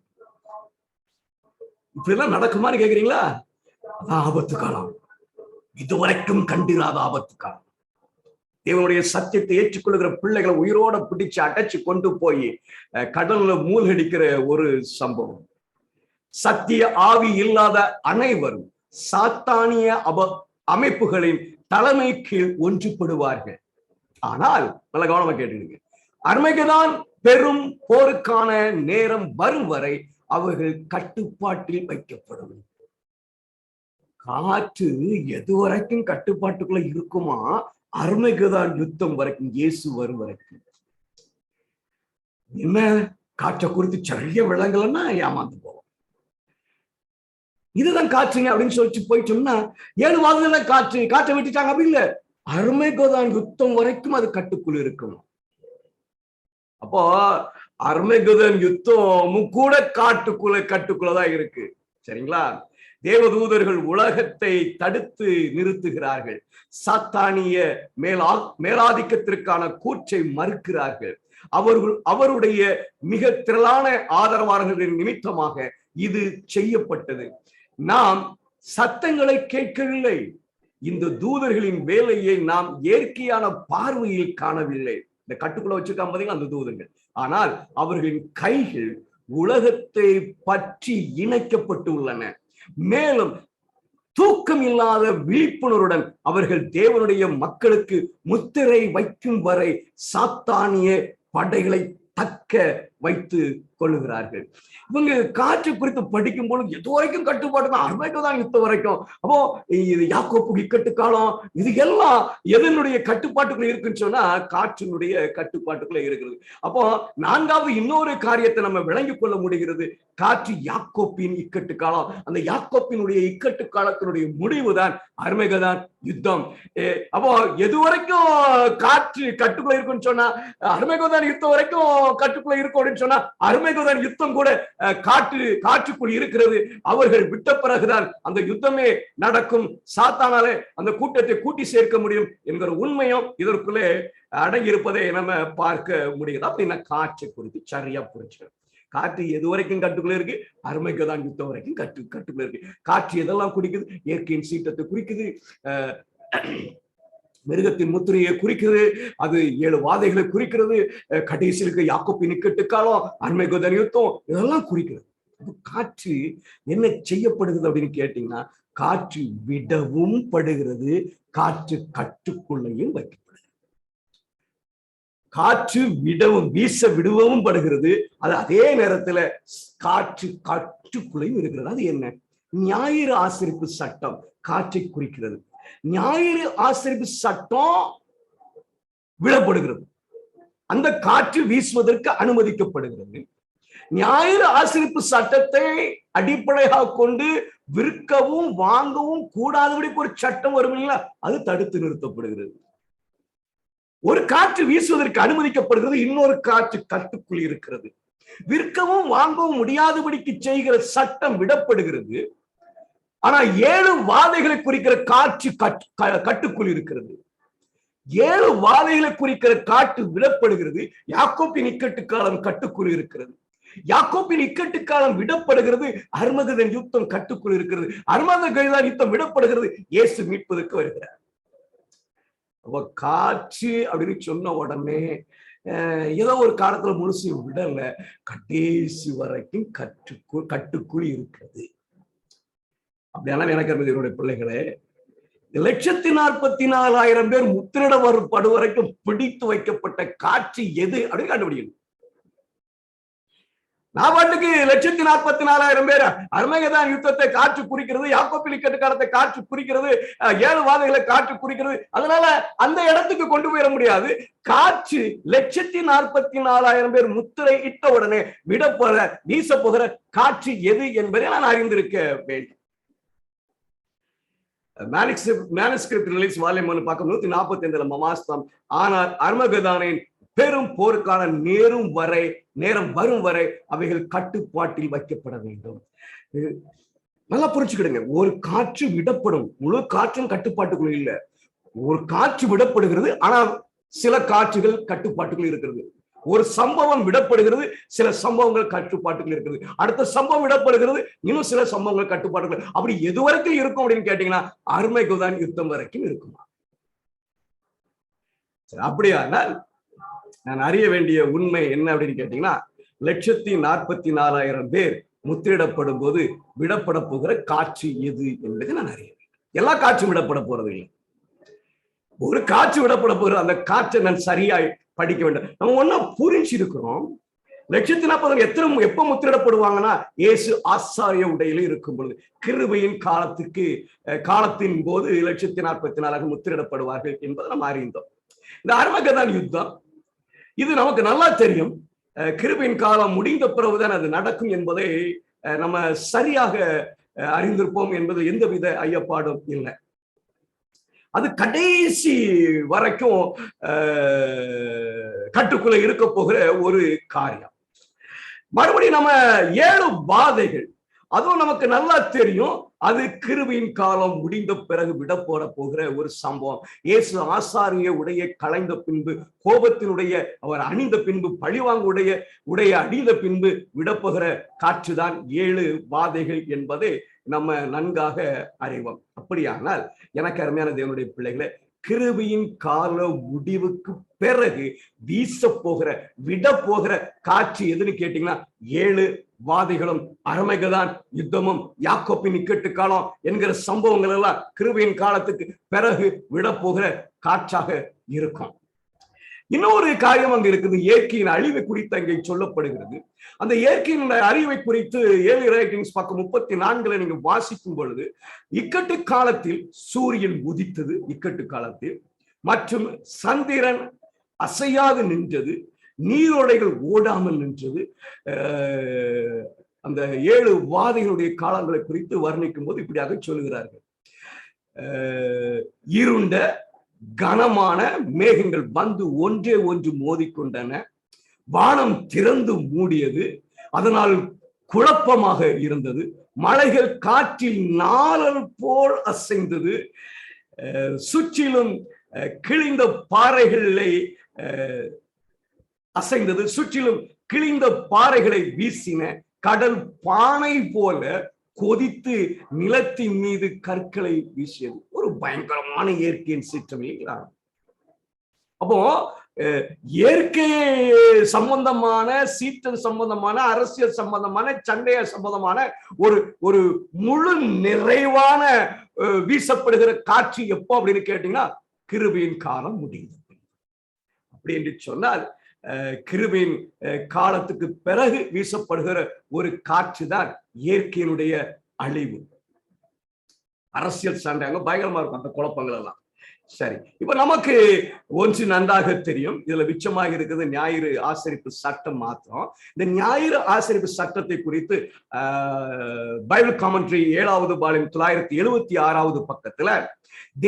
இப்படி எல்லாம் நடக்குமான்னு கேக்குறீங்களா? அதான் ஆபத்து காலம். இதுவரைக்கும் கண்டிராத ஆபத்து காலம். தேவனுடைய சத்தியத்தை ஏற்றுக்கொள்ளுகிற பிள்ளைகளை உயிரோட பிடிச்சு அடைச்சு கொண்டு போய் கடல்ல மூழ்கடிக்கிற ஒரு சம்பவம். சத்திய ஆவி இல்லாத அனைவரும் சாத்தானிய அமைப்புகளின் தலைமை கீழ் ஒன்றுபடுவார்கள். ஆனால் நல்ல கவனமா கேட்டுங்க, அர்மகெதோன் பெரும் போருக்கான நேரம் வரும் வரை அவர்கள் கட்டுப்பாட்டில் வைக்கப்படும். காற்று எது வரைக்கும் கட்டுப்பாட்டுக்குள்ள இருக்குமா? அர்மகெதோன் யுத்தம் வரைக்கும், இயேசு வரும் வரைக்கும். என்ன காற்றை குறித்து சரியா விளங்கலன்னா ஏமாந்து போவோம். இதுதான் காற்றுங்க அப்படின்னு சொல்லிட்டு போயிட்டோம்னா 7 வாதத்துல காற்றை விட்டுட்டாங்க. அப்படி இல்ல, அர்மகெதோன் யுத்தம் வரைக்கும் அது கட்டுக்குள் இருக்கணும். அப்போ அர்மகெதோன் யுத்தமும் கூட கட்டுக்குள்ளதான் இருக்கு. சரிங்களா? தேவதூதர்கள் உலகத்தை தடுத்து நிறுத்துகிறார்கள். சாத்தானிய மேலாதிக்கத்திற்கான கூற்றை மறுக்கிறார்கள். அவருடைய மிக திரளான ஆதரவாளர்களின் நிமித்தமாக இது செய்யப்பட்டது. நாம் சத்தங்களை கேட்கவில்லை. இந்த தூதர்களின் வேலையை நாம் இயற்கையான பார்வையில் காணவில்லை. இந்த கட்டுக்குள்ள வச்சிருக்காம பாத்தீங்கன்னா அந்த தூதர்கள். ஆனால் அவர்களின் கைகள் உலகத்தை பற்றி இணைக்கப்பட்டு உள்ளன. மேலும் தூக்கம் இல்லாத விழிப்புணர்வுடன் அவர்கள் தேவனுடைய மக்களுக்கு முத்திரை வைக்கும் வரை சாத்தானிய படைகளை தக்க வைத்து கொள்ளுகிறார்கள். இவங்க காற்று குறித்து படிக்கும் பொழுது எது வரைக்கும் கட்டுப்பாடு தான், அர்மகெதோன் யுத்தம் வரைக்கும். அப்போ இது யாக்கோப்பு இக்கட்டு காலம், இது எல்லாம் எதனுடைய கட்டுப்பாட்டுக்குள்ள இருக்குன்னு சொன்னா காற்றினுடைய கட்டுப்பாட்டுக்குள்ள இருக்கிறது. அப்போ நான்காவது இன்னொரு காரியத்தை நம்ம விளங்கிக் கொள்ள முடிகிறது. காற்று யாக்கோப்பின் இக்கட்டு காலம். அந்த யாக்கோப்பினுடைய இக்கட்டு காலத்தினுடைய முடிவுதான் அர்மகெதோன் யுத்தம். அப்போ எது வரைக்கும் காற்று கட்டுக்குள்ள இருக்குன்னு சொன்னா அர்மகெதோன் யுத்தம் வரைக்கும் கட்டுக்குள்ள இருக்கும் அப்படின்னு சொன்னா அர்மகெதோன் யுத்தம் கூட காற்றுக்குள் இருக்கிறது. அவர்கள் விட்ட பிறகுதான் அந்த யுத்தமே நடக்கும். சாத்தானாலே அந்த கூட்டத்தை கூட்டி சேர்க்க முடியும் என்கிற உண்மையும் இதற்குள்ளே அடங்கி இருப்பதை நம்ம பார்க்க முடியுது. அப்படின்னா காற்றை குறித்து சரியா புரிஞ்சுக்கணும். காற்று எது வரைக்கும் கட்டுக்குள்ள இருக்கு? அர்மகெதோன் யுத்தம் வரைக்கும் கட்டுக்குள்ள இருக்கு. காற்று எதெல்லாம் குறிக்குது? இயற்கையின் சீற்றத்தை குறிக்குது, மிருகத்தின் முத்திரையை குறிக்கிறது, அது 7 வாதைகளை குறிக்கிறது, கடைசியிலுக்கு யாக்கோப்பின் இக்கட்டு காலம், அர்மகெதோன் யுத்தம், இதெல்லாம் குறிக்கிறது. காற்று என்ன செய்யப்படுகிறது அப்படின்னு கேட்டீங்கன்னா காற்று விடவும் படுகிறது, காற்று கட்டுக்குள்ளையும் வைக்கப்படுகிறது. காற்று விடவும் படுகிறது. அது அதே நேரத்துல காற்று கட்டுக்குள்ளையும் இருக்கிறது. அது என்ன? ஞாயிறு ஆசரிப்பு சட்டம் காற்றை குறிக்கிறது. ஞாயிறு ஆசரிப்பு சட்டம் விடப்படுகிறது, அந்த காற்று வீசுவதற்கு அனுமதிக்கப்படுகிறது. ஞாயிறு ஆசரிப்பு சட்டத்தை அடிப்படையாக கொண்டு விற்கவும் வாங்கவும் கூடாதபடி ஒரு சட்டம் வரும் இல்லையா, அது தடுத்து நிறுத்தப்படுகிறது. ஒரு காற்று வீசுவதற்கு அனுமதிக்கப்படுகிறது, இன்னொரு காற்று கட்டுக்குள் இருக்கிறது. விற்கவும் வாங்கவும் முடியாதபடிக்கு செய்கிற சட்டம் விடப்படுகிறது. ஆனா 7 வாதைகளை குறிக்கிற காற்று கட்டுக்குள் இருக்கிறது. 7 வாதைகளை குறிக்கிற காற்று விடப்படுகிறது. யாக்கோப்பின் இக்கட்டு காலம் கட்டுக்குள் இருக்கிறது. யாக்கோப்பின் இக்கட்டு காலம் விடப்படுகிறது. அர்மகெதோன் யுத்தம் கட்டுக்குள் இருக்கிறது. அர்மகெதோன் யுத்தம் விடப்படுகிறது. இயேசு மீட்பதற்கு வருகிறார். காற்று அப்படின்னு சொன்ன உடனே ஏதோ ஒரு காலத்துல முழுசு விடல, கடைசி வரைக்கும் கட்டுக்குள் இருக்கிறது. அப்படியான எனக்கு என்னுடைய பிள்ளைகளே, 1,44,000 பேர் முத்திரிடப்படு வரைக்கும் பிடித்து வைக்கப்பட்ட காட்சி எது அப்படின்னு கண்டுபிடிக்கணும். நான் பாட்டுக்கு 1,44,000 பேர் அர்மகெதோன் யுத்தத்தை காற்று குறிக்கிறது, யாக்கோப்பின் இக்கட்டு காலத்தை காற்று குறிக்கிறது, 7 வாதைகளை காற்று குறிக்கிறது. அதனால அந்த இடத்துக்கு கொண்டு போயிட முடியாது. காற்று 1,44,000 பேர் முத்திரை இட்ட உடனே வீச போகிற காற்று எது என்பதை நான் அறிந்திருக்க வேண்டும். மேனுஸ்கிரிப்ட் ரிலீஸ் வால்யூம் 1 பக்கம் 145 வாசித்தோம். ஆனால் அர்மகெதோனின் பெரும் போருக்கான நேரம் வரும் வரை அவைகள் கட்டுப்பாட்டில் வைக்கப்பட வேண்டும். நல்லா புரிச்சுக்கிடுங்க. ஒரு காற்று விடப்படும், முழு காற்றும் கட்டுப்பாட்டுக்குள் இல்ல. ஒரு காற்று விடப்படுகிறது, ஆனால் சில காற்றுகள் கட்டுப்பாட்டுக்குள் இருக்கிறது. ஒரு சம்பவம் விடப்படுகிறது, சில சம்பவங்கள் கட்டுப்பாட்டுக்குள் இருக்கிறது. அடுத்த சம்பவம் விடப்படுகிறது, இன்னும் சில சம்பவங்கள் கட்டுப்பாட்டுக்குள். அப்படி எது வரைக்கும் இருக்கும் அப்படின்னு கேட்டீங்கன்னா அர்மகெதோன் யுத்தம் வரைக்கும் இருக்குமா? அப்படியானால் நான் அறிய வேண்டிய உண்மை என்ன அப்படின்னு கேட்டீங்கன்னா 1,44,000 பேர் முத்திரிடப்படும் போது விடப்பட போகிற காற்று எது என்பதை நான் அறிய வேண்டும். எல்லா காற்றும் விடப்பட போறது இல்லை. ஒரு காற்று விடப்பட போகிற அந்த காற்றை நான் சரியாய் படிக்க வேண்டும். நம்ம ஒன்னா புரிஞ்சிருக்கிறோம். 1,40,000 எப்ப முத்திரிடப்படுவாங்கன்னா இயேசு ஆசாரிய உடையில இருக்கும் பொழுது, கிருபையின் காலத்தின் போது 1,44,000 முத்திரிடப்படுவார்கள் என்பதை நம்ம அறிந்தோம். இந்த அர்மகெதோன் யுத்தம் இது நமக்கு நல்லா தெரியும். கிருபையின் காலம் முடிந்த பிறகுதான் அது நடக்கும் என்பதை நம்ம சரியாக அறிந்திருப்போம் என்பது எந்தவித ஐயப்பாடும் இல்லை. அது கடைசி வரைக்கும் கட்டுக்குள்ள இருக்க போகிற ஒரு காரியம். மறுபடியும் நம்ம 7 வாதைகள், அதுவும் நமக்கு நல்லா தெரியும். அது கிருபையின் காலம் முடிந்த பிறகு விட போகிற ஒரு சம்பவம். இயேசு ஆசாரிய உடைய களைந்த பின்பு, கோபத்தினுடைய அவர் அணிந்த பின்பு, பழிவாங்க உடைய அணிந்த பின்பு விடப்போகிற காற்றுதான் 7 வாதைகள் என்பதை நம்ம நன்காக அறிவோம். அப்படியானால் எனக்கு அருமையான தேவனுடைய பிள்ளைகளை, கிருபையின் கால முடிவுக்கு பிறகு வீச போகிற விட போகிற காட்சி எதுன்னு கேட்டீங்கன்னா 7 வாதைகளும் அர்மகெதோன் யுத்தமும் யாக்கோபின் இக்கட்டு காலம் என்கிற சம்பவங்கள் எல்லாம் கிருபையின் காலத்துக்கு பிறகு விட போகிற காட்சாக இருக்கும். இன்னொரு காரியம் அங்க இருக்குது. இயற்கையின் அழிவை குறித்து அங்கே சொல்லப்படுகிறது. அந்த இயற்கையின் அழிவை குறித்து 7 ரைட்டிங்ஸ் பக்கம் 34 நீங்க வாசிக்கும் பொழுது, இக்கட்டு காலத்தில் சூரியன் உதித்தது, இக்கட்டு காலத்தில், மற்றும் சந்திரன் அசையாது நின்றது, நீரோடைகள் ஓடாமல் நின்றது. அந்த 7 வாதைகளுடைய காலங்களை குறித்து வர்ணிக்கும் போது இப்படியாக சொல்லுகிறார்கள். இருண்ட கனமான மேகங்கள் வந்து ஒன்றே ஒன்று மோதிக்கொண்டன, வானம் திறந்து மூடியது, அதனால் குழப்பமாக இருந்தது, மலைகள் காற்றில் நாளல் போல் அசைந்தது, சுற்றிலும் கிழிந்த பாறைகளை அசைந்தது, சுற்றிலும் கிழிந்த பாறைகளை வீசின, கடல் பானை போல கொதித்து நிலத்தின் மீது கற்களை வீசியது. ஒரு பயங்கரமான இயற்கையின் சீற்றம் இல்லைங்களா? அப்போ இயற்கை சம்பந்தமான சீற்றம் சம்பந்தமான அரசியல் சம்பந்தமான சண்டைய சம்பந்தமான ஒரு முழு நிறைவான வீசப்படுகிற காட்சி எப்போ அப்படின்னு கேட்டீங்கன்னா கிருபையின் காலம் முடிந்தது. அப்படி என்று சொன்னால் கிருபையின் காலத்துக்கு பிறகு வீசப்படுகிற ஒரு காட்சி தான் இயற்கையினுடைய அழிவு. அரசியல் சண்டை அங்க பயங்கரமா இருக்கும், அந்த குழப்பங்கள் எல்லாம். சரி, இப்ப நமக்கு ஒன்று நன்றாக தெரியும். இதுல மிச்சமாக இருக்குது ஞாயிறு ஆசரிப்பு சட்டம் மாத்திரம். இந்த ஞாயிறு ஆசரிப்பு சட்டத்தை குறித்து பைபிள் காமெண்ட்ரி 7வது வால்யூம் 976வது பக்கத்துல,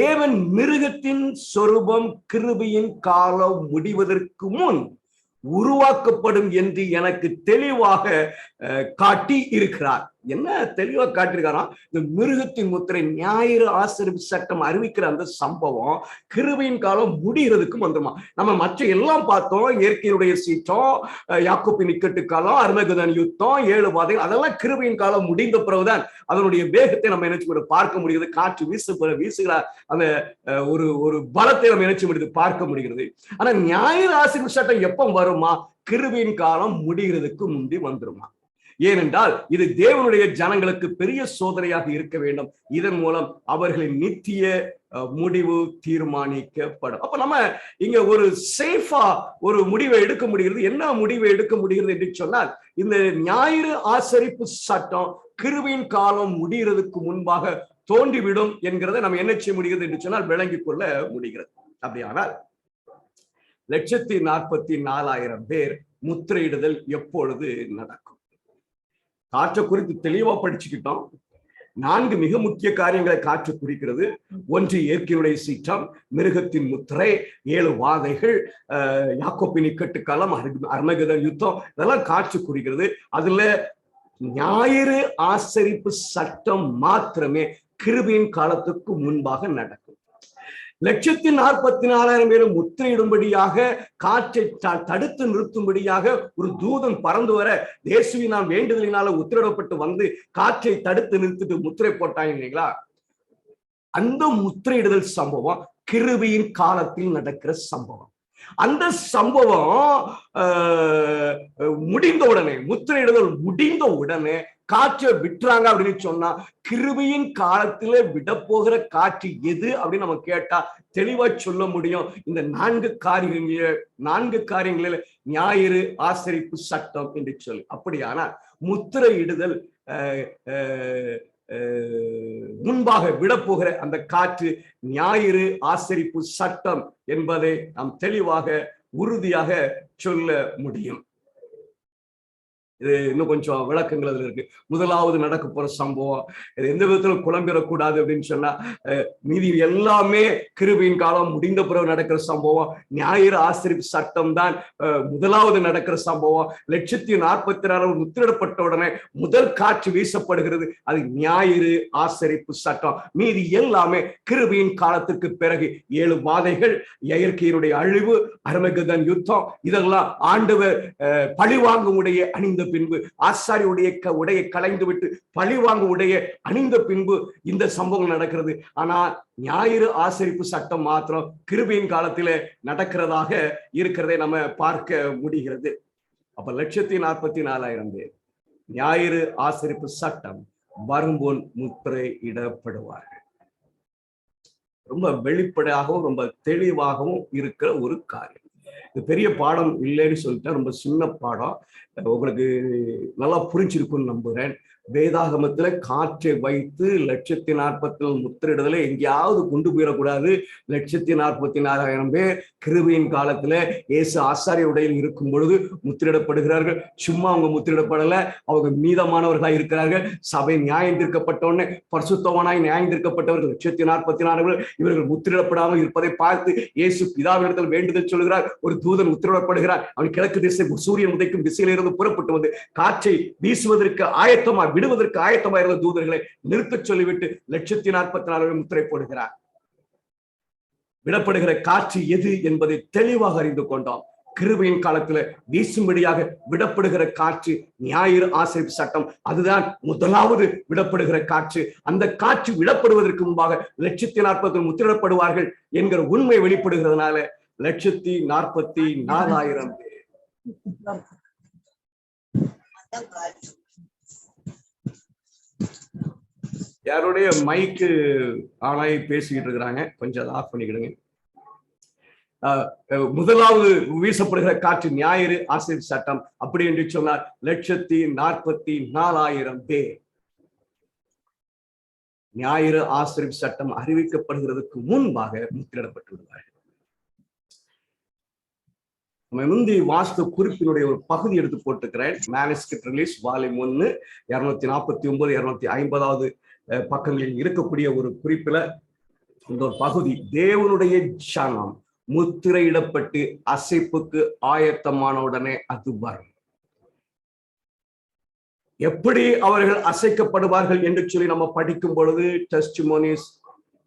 தேவன் மிருகத்தின் சொரூபம் கிருபையின் காலம் முடிவதற்கு முன் உருவாக்கப்படும் என்று எனக்கு தெளிவாக காட்டி இருக்கிறார். என்ன தெளிவா காட்டியிருக்காரா? இந்த மிருகத்தின் முத்திரை ஞாயிறு ஆசரிப்பு சட்டம் அறிவிக்கிற அந்த சம்பவம் கிருபையின் காலம் முடிகிறதுக்கும் வந்துருமா. நம்ம மற்ற எல்லாம் பார்த்தோம், இயற்கையுடைய சீற்றம், யாக்கோபின் இக்கட்டு காலம், அர்மகெதோன் யுத்தம், 7 வாதைகள், அதெல்லாம் கிருபையின் காலம் முடிந்த பிறகுதான் அதனுடைய வேகத்தை நம்ம நினைச்சு பார்க்க முடிகிறது. காற்று வீசுகிற அந்த ஒரு பலத்தை நம்ம நினைச்சு முடியுது, பார்க்க முடிகிறது. ஆனா ஞாயிறு ஆசரிப்பு சட்டம் எப்ப வருமா? கிருபையின் காலம் முடிகிறதுக்கு முந்தி வந்துருமா. ஏனென்றால் இது தேவனுடைய ஜனங்களுக்கு பெரிய சோதனையாக இருக்க வேண்டும். இதன் மூலம் அவர்களின் நித்திய முடிவு தீர்மானிக்கப்படும். அப்ப நம்ம இங்க ஒரு சேஃபா ஒரு முடிவை எடுக்க முடிகிறது. என்ன முடிவை எடுக்க முடிகிறது என்று சொன்னால், இந்த ஞாயிறு ஆசரிப்பு சட்டம் கிருபையின் காலம் முடிகிறதுக்கு முன்பாக தோன்றிவிடும் என்கிறத நம்ம என்ன செய்ய முடிகிறது என்று சொன்னால் விளங்கிக் கொள்ள முடிகிறது. அப்படியானால் 144,000 பேர் முத்திரையிடுதல் எப்பொழுது நடக்கும்? காற்றை குறித்து தெளிவா படிச்சுக்கிட்டோம். 4 மிக முக்கிய காரியங்களை காற்று குறிக்கிறது. ஒன்று இயற்கையுடைய சீற்றம், மிருகத்தின் முத்திரை, 7 வாதைகள், யாக்கோபின் இக்கட்டு காலம், அர்மகெதோன் யுத்தம், இதெல்லாம் காற்று குறிக்கிறது. அதுல ஞாயிறு ஆசரிப்பு சட்டம் மாத்திரமே கிருபையின் காலத்துக்கு முன்பாக நடக்கும். 144,000 பேரும் முத்திரையிடும்படியாக, காற்றை தடுத்து நிறுத்தும்படியாக ஒரு தூதன் பறந்து வர இயேசுவின் வேண்டுதலினால உத்திரவிடப்பட்டு வந்து காற்றை தடுத்து நிறுத்திட்டு முத்திரை போட்டாங்க இல்லைங்களா? அந்த முத்திரையிடுதல் சம்பவம் கிருபையின் காலத்தில் நடக்கிற சம்பவம். அந்த சம்பவம் முடிந்த உடனே, முத்திரையிடுதல் முடிந்த உடனே காற்றை விட்டுறாங்க அப்படின்னு சொன்னா, கிருபையின் காலத்துல விட போகிற காற்று எது அப்படின்னு நம்ம கேட்டா தெளிவா சொல்ல முடியும். இந்த 4 காரியங்களில் ஞாயிறு ஆசரிப்பு சட்டம் என்று சொல்லி. அப்படியானா முத்திரையிடுதல் முன்பாக விடப்போகிற அந்த காற்று ஞாயிறு ஆசரிப்பு சட்டம் என்பதை நாம் தெளிவாக உறுதியாக சொல்ல முடியும். இது இன்னும் கொஞ்சம் விளக்கங்கள் அதுல இருக்கு. முதலாவது நடக்க போற சம்பவம் இது எந்த விதத்துல குழம்பிடக்கூடாது அப்படின்னு சொன்னா, மீதி எல்லாமே கிருபையின் காலம் முடிந்த பிறகு நடக்கிற சம்பவம். ஞாயிறு ஆசரிப்பு சட்டம் தான் முதலாவது நடக்கிற சம்பவம். 1,46,000 முத்திரிடப்பட்ட உடனே முதல் காற்று வீசப்படுகிறது. அது ஞாயிறு ஆசரிப்பு சட்டம். மீதி எல்லாமே கிருபையின் காலத்துக்கு பிறகு 7 வாதைகள், இயற்கையினுடைய அழிவு, அர்மகெதோன் யுத்தம், இதெல்லாம் ஆண்டவர் பழிவாங்கும் உடைய அணிந்த பின்பு, ஆசாரியுடைய உடையை களைந்து விட்டு பழிவாங்கும் உடைய அணிந்த பின்பு இந்த சம்பவம் நடக்கிறது. ஆனா ஞாயிறு ஆசரிப்பு சட்டம் மாத்திரம் கிருபையின் காலத்திலே நடக்கிறதாக இருக்கிறதை நம்ம பார்க்க முடிகிறது. அப்ப 1,44,000 பேர் ஞாயிறு ஆசரிப்பு சட்டம் வரும்போல் முத்திரையிடப்படுவார்கள். ரொம்ப வெளிப்படையாகவும் ரொம்ப தெளிவாகவும் இருக்கிற ஒரு காரியம். இது பெரிய பாடம் இல்லைன்னு சொல்லிட்டா, ரொம்ப சின்ன பாடம், உங்களுக்கு நல்லா புரிஞ்சிருக்கும்னு நம்புறேன். வேதாகமத்துல காற்றை வைத்து 1,40,000 முத்திரிடுதலை எங்கேயாவது கொண்டு போயிடக்கூடாது. 1,44,000 பேர் கிருபையின் காலத்துல இயேசு ஆசாரிய உடையில் இருக்கும் பொழுது முத்திரிடப்படுகிறார்கள். சும்மா அவங்க முத்திரிடப்படல, அவங்க மீதமானவர்களா இருக்கிறார்கள். சபை நியாயம் தீர்க்கப்பட்டோடனே பரிசுத்தவானாய் நியாயம் தீர்க்கப்பட்டவர்கள் 1,44,000 இவர்கள் முத்திரிடப்படாமல் இருப்பதை பார்த்து இயேசு பிதாவினிடத்தில் வேண்டுதல் சொல்கிறார். ஒரு தூதன் முத்திரிடப்படுகிறார். அவன் கிழக்கு திசை சூரியன் உதைக்கும் திசையிலிருந்து புறப்பட்டு வந்து காற்றை வீசுவதற்கு ஆயத்தமா விடுவதற்கு ஆயத்தமா இருந்த தூதர்களை நிறுத்த சொல்லிவிட்டு 1,40,000 முத்திரை போடுகிறார். விடப்படுகிற காற்று எது என்பதை தெளிவாக அறிந்து கொண்டோம். கிருபையின் காலத்துல வீசும்படியாக விடப்படுகிற காற்று ஞாயிறு ஆசரிப்பு சட்டம். அதுதான் முதலாவது விடப்படுகிற காற்று. அந்த காற்று விடப்படுவதற்கு முன்பாக 1,40,000 முத்திரிடப்படுவார்கள் என்கிற உண்மை வெளிப்படுகிறதுனால 1,44,000 யாருடைய மைக்கு ஆனாய் பேசிக்கிட்டு இருக்கிறாங்க, கொஞ்சம் அதை ஆஃப் பண்ணிக்கிடுங்க. முதலாவது வீசப்படுகிற காற்று ஞாயிறு ஆசரிப்பு சட்டம். அப்படி என்று சொன்னார் 1,44,000 பேர் ஞாயிறு ஆசரிப்பு சட்டம் அறிவிக்கப்படுகிறதுக்கு முன்பாக முத்திரிடப்பட்டு விடுவார்கள். நம்ம முந்தி வாஸ்து குறிப்பினுடைய ஒரு பகுதி எடுத்து போட்டுக்கிறேன். மேனஸ்கிரிப்ட் ரிலீஸ் வால்யூம் 1 249 250வது பக்கங்களில் இருக்கக்கூடிய ஒரு குறிப்பில இந்த ஒரு பகுதி, தேவனுடைய ஜனம் முத்திரையிடப்பட்டு அசைப்புக்கு ஆயத்தமான உடனே அது வரும். எப்படி அவர்கள் அசைக்கப்படுவார்கள் என்று சொல்லி நம்ம படிக்கும் பொழுது testimonies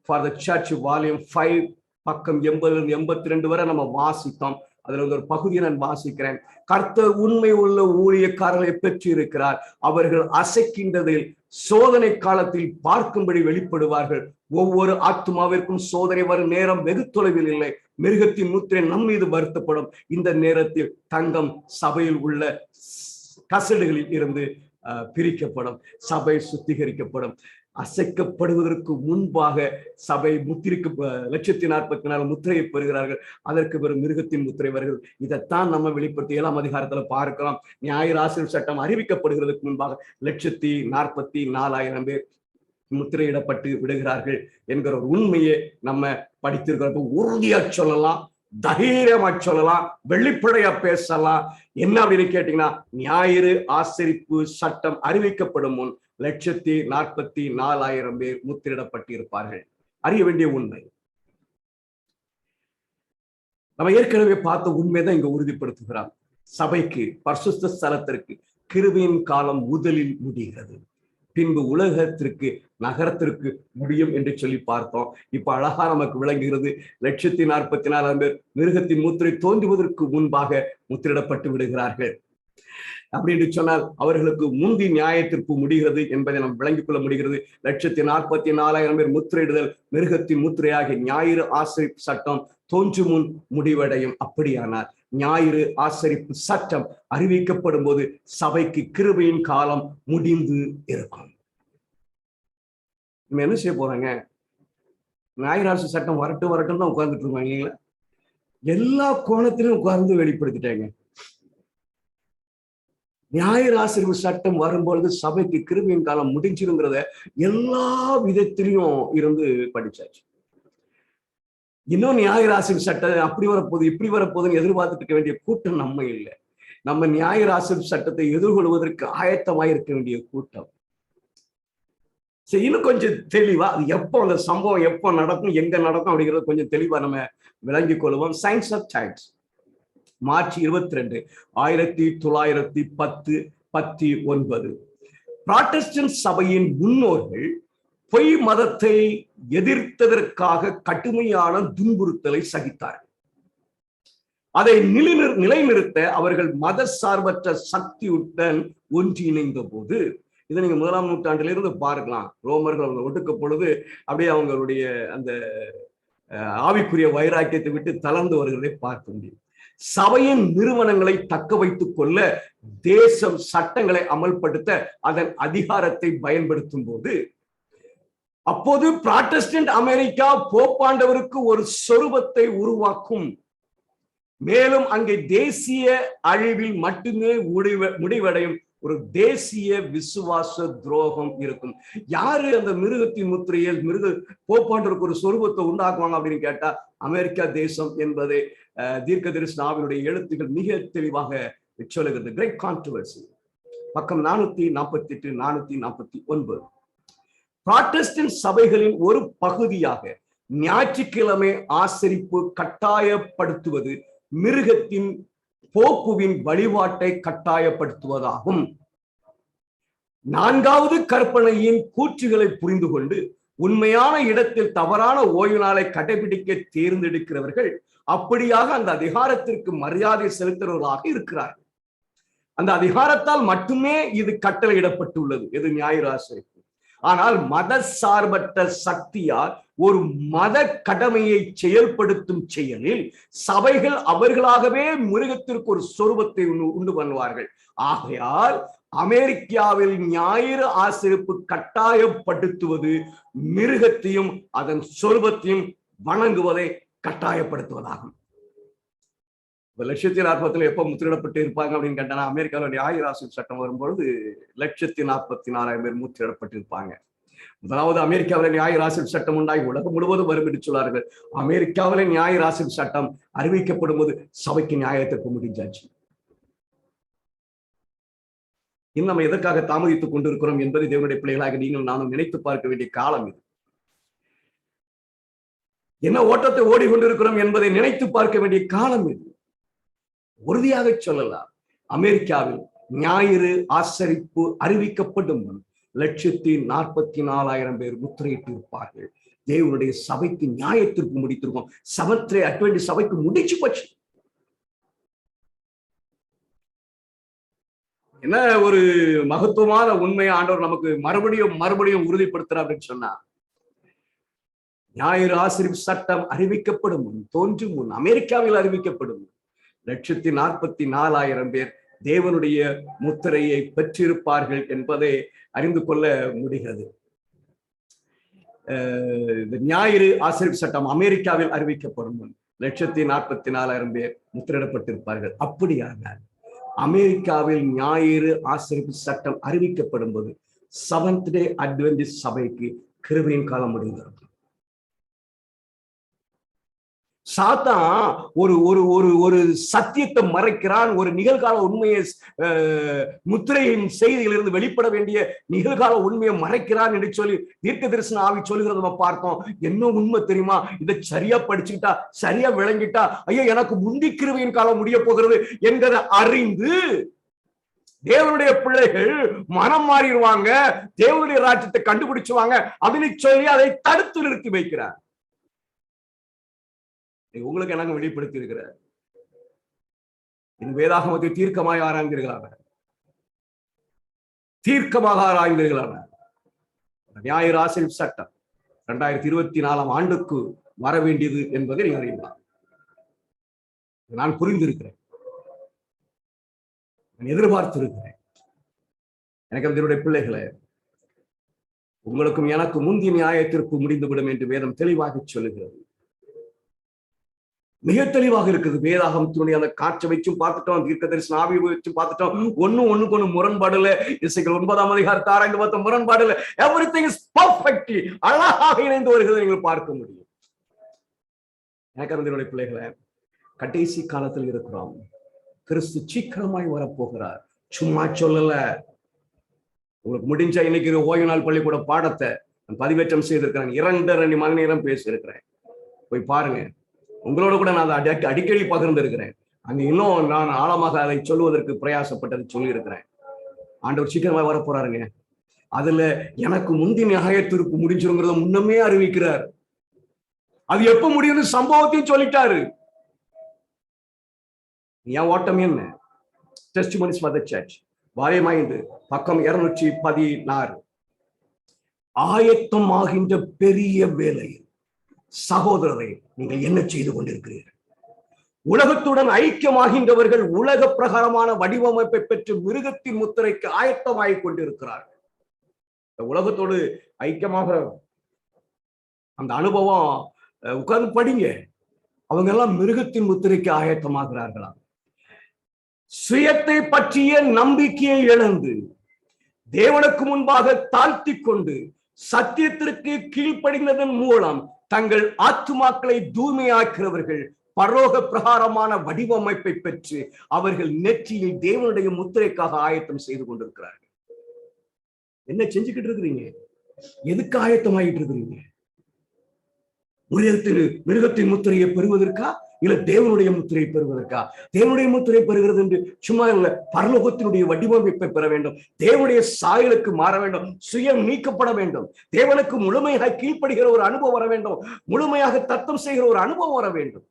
for the church volume 5 பக்கம் 80-82 வரை நம்ம வாசித்தோம். அதுல ஒரு பகுதியை நான் வாசிக்கிறேன். கர்த்தர் உண்மை உள்ள ஊழியக்காரர்களை பெற்று இருக்கிறார். அவர்கள் அசைக்கின்றதில் சோதனை காலத்தில் பார்க்கும்படி வெளிப்படுவார்கள். ஒவ்வொரு ஆத்துமாவிற்கும் சோதனை வரும் நேரம் வெகு தொலைவில் இல்லை. மிருகத்தின் முத்திரை நம் மீது வருத்தப்படும். இந்த நேரத்தில் தங்கம் சபையில் உள்ள கசடுகளில் இருந்து பிரிக்கப்படும். சபை சுத்திகரிக்கப்படும். அசைக்கப்படுவதற்கு முன்பாக சபை முத்திரிக்கு 1,40,000 முத்திரையை பெறுகிறார்கள். அதற்கு பிறகு மிருகத்தின் முத்திரை வருகிறது. இதைத்தான் நம்ம வெளிப்படுத்தி 7ஆம் அதிகாரத்துல பார்க்கிறோம். ஞாயிறு ஆசரிப்பு சட்டம் அறிவிக்கப்படுகிறதுக்கு முன்பாக 1,44,000 பேர் முத்திரையிடப்பட்டு விடுகிறார்கள் என்கிற ஒரு உண்மையை நம்ம படித்திருக்கிறோம். உறுதியா சொல்லலாம், தைரியமா சொல்லலாம், வெளிப்படையா பேசலாம். என்ன அப்படின்னு கேட்டீங்கன்னா, ஞாயிறு ஆசரிப்பு சட்டம் அறிவிக்கப்படும் முன் 1,44,000 பேர் முத்திரிடப்பட்டு இருப்பார்கள். அறிய வேண்டிய உண்மை. நம்ம ஏற்கனவே பார்த்த உண்மைதான் இங்க உறுதிப்படுத்துகிறார். சபைக்கு, பரிசுத்த ஸ்தலத்திற்கு கிருபையின் காலம் முதலில் முடிகிறது. பின்பு உலகத்திற்கு, நகரத்திற்கு முடியும் என்று சொல்லி பார்த்தோம். இப்ப அழகா நமக்கு விளங்குகிறது. 1,44,000 பேர் மிருகத்தின் முத்திரை தோன்றுவதற்கு முன்பாக முத்திரிடப்பட்டு விடுகிறார்கள். அப்படின்னு சொன்னால் அவர்களுக்கு முந்தி நியாயத்திற்கு முடிகிறது என்பதை நாம் விளங்கிக் கொள்ள முடிகிறது. 1,44,000 பேர் முத்திரையிடுதல் மிருகத்தின் முத்திரையாகிய ஞாயிறு ஆசரிப்பு சட்டம் தோன்று முன் முடிவடையும். அப்படியானால் ஞாயிறு ஆசரிப்பு சட்டம் அறிவிக்கப்படும் போது சபைக்கு கிருபையின் காலம் முடிந்து இருக்கும். நம்ம என்ன செய்ய போறாங்க? ஞாயிறு ஆசரிப்பு சட்டம் வரட்டும் தான் உட்கார்ந்துட்டு இருக்காங்க இல்லைங்களா? எல்லா கோணத்திலும் உட்கார்ந்து வெளிப்படுத்திட்டாங்க. ஞாயிறு ஆசரிப்பு சட்டம் வரும்பொழுது சபைக்கு கிருபையின் காலம் முடிஞ்சிருங்கிறத எல்லா விதத்திலையும் இருந்து படிச்சாச்சு. இன்னும் ஞாயிறு ஆசரிப்பு சட்டம் அப்படி வரப்போகுது இப்படி வரப்போகுதுன்னு எதிர்பார்த்துட்டு இருக்க வேண்டிய கூட்டம் நம்ம இல்லை. நம்ம ஞாயிறு ஆசிரியர் சட்டத்தை எதிர்கொள்வதற்கு ஆயத்தமாயிருக்க வேண்டிய கூட்டம். சரி, இன்னும் கொஞ்சம் தெளிவா அது எப்போ அந்த சம்பவம் எப்போ நடக்கும், எங்க நடக்கும் அப்படிங்கிறது கொஞ்சம் தெளிவா நம்ம விளங்கிக் கொள்வோம். Science of times, March 22, 1910-19. Protestant சபையின் முன்னோர்கள் பொய் மதத்தை எதிர்த்ததற்காக கடுமையான துன்புறுத்தலை சகித்தார்கள். அதை நிலைநிறுத்த அவர்கள் மத சார்பற்ற சக்தியுடன் ஒன்றிணைந்த போது, இதை நீங்க 1ஆம் நூற்றாண்டிலிருந்து பார்க்கலாம். ரோமர்கள் அவங்க ஒடுக்க பொழுது அப்படியே அவங்களுடைய அந்த ஆவிக்குரிய வைராக்கியத்தை விட்டு தளர்ந்து வருகிறதை பார்க்க முடியும். சபையின் நிறுவனங்களை தக்க வைத்துக் கொள்ள தேசம் சட்டங்களை அமல்படுத்த அதன் அதிகாரத்தை பயன்படுத்தும் போது, அப்போது புராட்டஸ்டன்ட் அமெரிக்கா போப்பாண்டவருக்கு ஒரு சொரூபத்தை உருவாக்கும். மேலும் அங்கே தேசிய அழிவில் மட்டுமே முடிவடையும் ஒரு தேசிய விசுவாச துரோகம் இருக்கும். யாரு அந்த மிருகத்தின் முத்திரையில் போப்பாண்டவருக்கு ஒரு சொரூபத்தை உண்டாக்குவாங்க அப்படின்னு கேட்டா, அமெரிக்கா தேசம் என்பதை தீர்க்கதரிசன ஆவியினுடைய எழுத்துக்கள் மிக தெளிவாக சொல்லுகிறது. கிரேட் கான்ட்ரோவர்சி, பக்கம் 448, 449. புராட்டஸ்டன்ட் சபைகளின் ஒரு பகுதியாக ஞாயிற்றுக்கிழமை ஆசரிப்பு கட்டாயப்படுத்துவது மிருகத்தின் போப்புவின் வழிபாட்டை கட்டாயப்படுத்துவதாகும். 4வது கற்பனையின் கூற்றுகளை புரிந்து கொண்டு உண்மையான இடத்தில் தவறான ஓய்வு நாளை கடைபிடிக்க தேர்ந்தெடுக்கிறவர்கள் அப்படியாக அந்த அதிகாரத்திற்கு மரியாதை செலுத்துகிறவர்களாக இருக்கிறார்கள். அந்த அதிகாரத்தால் மட்டுமே இது கட்டளையிடப்பட்டுள்ளது, எது ஞாயிறு ஆசரிப்பு. ஆனால் மத சார்பற்ற சக்தியால் ஒரு மத கடமையை செயல்படுத்தும் செயலில் சபைகள் அவர்களாகவே மிருகத்திற்கு ஒரு சொரூபத்தை உண்டு பண்ணுவார்கள். ஆகையால் அமெரிக்காவில் ஞாயிறு ஆசரிப்பு கட்டாயப்படுத்துவது மிருகத்தையும் அதன் சொரூபத்தையும் வணங்குவதை கட்டாயப்படுத்துவதாகும். 1,40,000 எப்ப முத்திரிடப்பட்டு இருப்பாங்க அப்படின்னு கேட்டா, அமெரிக்காவில் ஞாயிறு ஆசரிப்பு சட்டம் வரும்பொழுது 1,44,000 பேர் முத்திரிடப்பட்டு இருப்பாங்க. முதலாவது அமெரிக்காவில் ஞாயிறு ஆசரிப்பு சட்டம் உண்டாகி உலகம் முழுவதும் வரும் என்று சொன்னார்கள். அமெரிக்காவில் ஞாயிறு ஆசரிப்பு சட்டம் அறிவிக்கப்படும் போது சபைக்கு நியாயத்திற்கு முடிஞ்சாச்சு. இன்னும் நம்ம எதற்காக தாமதித்துக் கொண்டிருக்கிறோம் என்பதை தேவனுடைய பிள்ளைகளாக நீங்கள் நானும் நினைத்து பார்க்க வேண்டிய காலம் இது. என்ன ஓட்டத்தை ஓடிக்கொண்டிருக்கிறோம் என்பதை நினைத்து பார்க்க வேண்டிய காலம் இது. உறுதியாக சொல்லலாம், அமெரிக்காவில் ஞாயிறு ஆசரிப்பு அறிவிக்கப்படும் 1,44,000 பேர் முத்திரையிட்டு இருப்பார்கள். தேவனுடைய சபைக்கு நியாயத்திற்கு முடித்திருக்கோம். செவன்த் அட்வென்டிஸ்ட் சபைக்கு முடிச்சு போச்சு. என்ன ஒரு மகத்துவமான உண்மையை ஆண்டவர் நமக்கு மறுபடியும் உறுதிப்படுத்துறார் அப்படின்னு சொன்னா, ஞாயிறு ஆசரிப்பு சட்டம் அறிவிக்கப்படும் தோன்றும் முன் அமெரிக்காவில் அறிவிக்கப்படும் 1,44,000 பேர் தேவனுடைய முத்திரையை பெற்றிருப்பார்கள் என்பதை அறிந்து கொள்ள முடிகிறது. ஞாயிறு ஆசரிப்பு சட்டம் அமெரிக்காவில் அறிவிக்கப்படும் 1,44,000 பேர் முத்திரையிடப்பட்டிருப்பார்கள். அப்படியானால் அமெரிக்காவில் ஞாயிறு ஆசரிப்பு சட்டம் அறிவிக்கப்படும் போது செவன்த் டே அட்வென்டிஸ்ட் சபைக்கு கிருபையின் காலம் முடிந்தது. சாத்தான் ஒரு ஒரு ஒரு ஒரு சத்தியத்தை மறைக்கிறான். ஒரு நிகழ்கால உண்மையை முத்திரையின் செய்தியிலிருந்து வெளிப்பட வேண்டிய நிகழ்கால உண்மையை மறைக்கிறான் என்று சொல்லி தீர்க்கதரிசன ஆவி சொல்லுகிறத நம்ம பார்த்தோம். என்ன உண்மை தெரியுமா? இதை சரியா படிச்சுக்கிட்டா, சரியா விளங்கிட்டா, ஐயோ எனக்கு முந்தி கிருபையின் காலம் முடிய போகிறது என்கிறத அறிந்து தேவனுடைய பிள்ளைகள் மனம் மாறிடுவாங்க, தேவனுடைய ராஜ்யத்தை கண்டுபிடிச்சுவாங்க அப்படின்னு சொல்லி அதை தடுத்து நிறுத்தி வைக்கிறார். உங்களுக்கு எனக்கு வெளிப்படுத்தி இருக்கிறார். வேதாகமத்தை தீர்க்கமாக ஆராய்ந்தீர்களாக, ஞாயிறு ஆசரிப்பு சட்டம் 2024 ஆண்டுக்கு வர வேண்டியது என்பதை நீங்கள் அறியலாம். நான் புரிந்திருக்கிறேன், நான் எதிர்பார்த்திருக்கிறேன். எனக்கு அதனுடைய பிள்ளைகளை, உங்களுக்கும் எனக்கு முந்தைய நியாயத்திற்கு முடிந்துவிடும் என்று வேதம் தெளிவாக சொல்லுகிறது. மிக தெளிவாக இருக்குது. வேதாகமத்தினுடைய அந்த காட்சி வச்சும் பார்த்துட்டோம், தீர்க்கதரிசன ஆவி வச்சும் பார்த்துட்டோம். ஒண்ணு முரண்பாடுல, இசைகள் 9ஆம் அதிகாரத்தை ஆராய்ந்து பார்த்த முரண்பாடுல எவ்ரிதிங் இஸ் பெர்ஃபெக்ட்லி அழகாக இணைந்து வருகிறதை நீங்கள் பார்க்க முடியும். எனக்கு அதனுடைய பிள்ளைகளை, கடைசி காலத்தில் இருக்கிறோம். கிறிஸ்து சீக்கிரமாய் வரப்போகிறார். சும்மா சொல்லல. உங்களுக்கு முடிஞ்சா இன்னைக்கு ஓய்வு நாள் பள்ளிக்கூட பாடத்தை பதிவேற்றம் செய்திருக்கிறேன். 2.5 மணி நேரம் பேசியிருக்கிறேன். போய் பாருங்க. உங்களோட கூட நான் அதை அடிக்கடி பகிர்ந்து இருக்கிறேன். அங்க இன்னும் நான் ஆழமாக அதை சொல்வதற்கு பிரயாசப்பட்டது சொல்லி இருக்கிறேன். ஆண்டவர் சீக்கிரமா வர போறாருங்க. அதுல எனக்கு முந்தி நியாயத்திற்கு முடிஞ்சிருங்கிறத முன்னமே அறிவிக்கிறார். அது எப்ப முடியும்னு சம்பவத்தையும் சொல்லிட்டாரு. என் ஓட்டம் என்ன? Testimonies for the search, volume 5, பக்கம் 216. ஆயத்தமாகின்ற பெரிய வேலையில் சகோதரரை நீங்கள் என்ன செய்து கொண்டிருக்கிறீர்கள்? உலகத்துடன் ஐக்கியமாகின்றவர்கள் உலக பிரகாரமான வடிவமைப்பை பெற்று மிருகத்தின் முத்திரைக்கு ஆயத்தமாகிக் கொண்டிருக்கிறார்கள். உலகத்தோடு ஐக்கியமாக அந்த அனுபவம் உட்கார்ந்து படிங்க. அவங்க எல்லாம் மிருகத்தின் முத்திரைக்கு ஆயத்தமாகிறார்களா? சுயத்தை பற்றிய நம்பிக்கையை இழந்து தேவனுக்கு முன்பாக தாழ்த்தி கொண்டு சத்தியத்திற்கு கீழ்ப்படிந்ததன் மூலம் தங்கள் ஆத்துமாக்களை தூய்மையாக்கிறவர்கள் பரலோக பிரகாரமான வடிவமைப்பை பெற்று அவர்கள் நெற்றியில் தேவனுடைய முத்திரைக்காக ஆயத்தம் செய்து கொண்டிருக்கிறார்கள். என்ன செஞ்சுக்கிட்டு இருக்கிறீங்க? எதுக்கு ஆயத்தமாயிட்டு இருக்கிறீங்க? மிருகத்தின் முத்திரையை பெறுவதற்கா இல்ல தேவனுடைய முத்திரையை பெறுவதற்கா? தேவனுடைய முத்திரை பெறுகிறது என்று சும்மா இல்ல, பரலோகத்தினுடைய வடிவமைப்பை பெற வேண்டும். தேவனுடைய சாயலுக்கு மாற வேண்டும். சுயம் நீக்கப்பட வேண்டும். தேவனுக்கு முழுமையாக கீழ்ப்படுகிற ஒரு அனுபவம் வர வேண்டும். முழுமையாக தத்தம் செய்கிற ஒரு அனுபவம் வர வேண்டும்.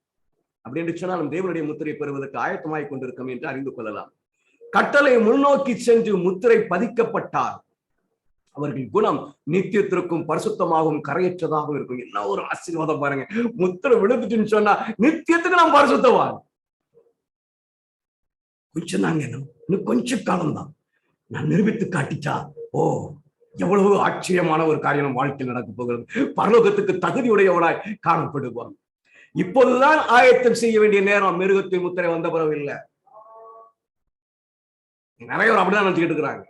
அப்படி என்று சொன்னாலும் தேவனுடைய முத்திரை பெறுவதற்கு ஆயத்தமாய் கொண்டிருக்கும் என்று அறிந்து கொள்ளலாம். கட்டளை முன்னோக்கி சென்று முத்திரை பதிக்கப்பட்டால் அவர்கள் குணம் நித்தியத்திற்கும் பரிசுத்தமாகவும் கரையற்றதாகவும் இருக்கும். என்ன ஒரு ஆசீர்வாதம் பாருங்க. முத்திரை விழுந்துச்சுன்னு சொன்னா நித்தியத்துக்கு நாம் பரிசுத்தவான். கொஞ்சம் தாங்க, இன்னும் கொஞ்சம் காலம் தான். நான் நிரூபித்து காட்டிச்சா எவ்வளவு ஆச்சரியமான ஒரு காரியம் வாழ்க்கையில் நடக்க போகிறது. பரலோகத்துக்கு தகுதியுடையவனாய் காணப்படுவான். இப்போதுதான் ஆயத்தம் செய்ய வேண்டிய நேரம். மிருகத்தின் முத்திரை வந்த பிறகு இல்ல. நிறைய பேர் அப்படிதான் நினைச்சுக்கிட்டு இருக்கிறாங்க.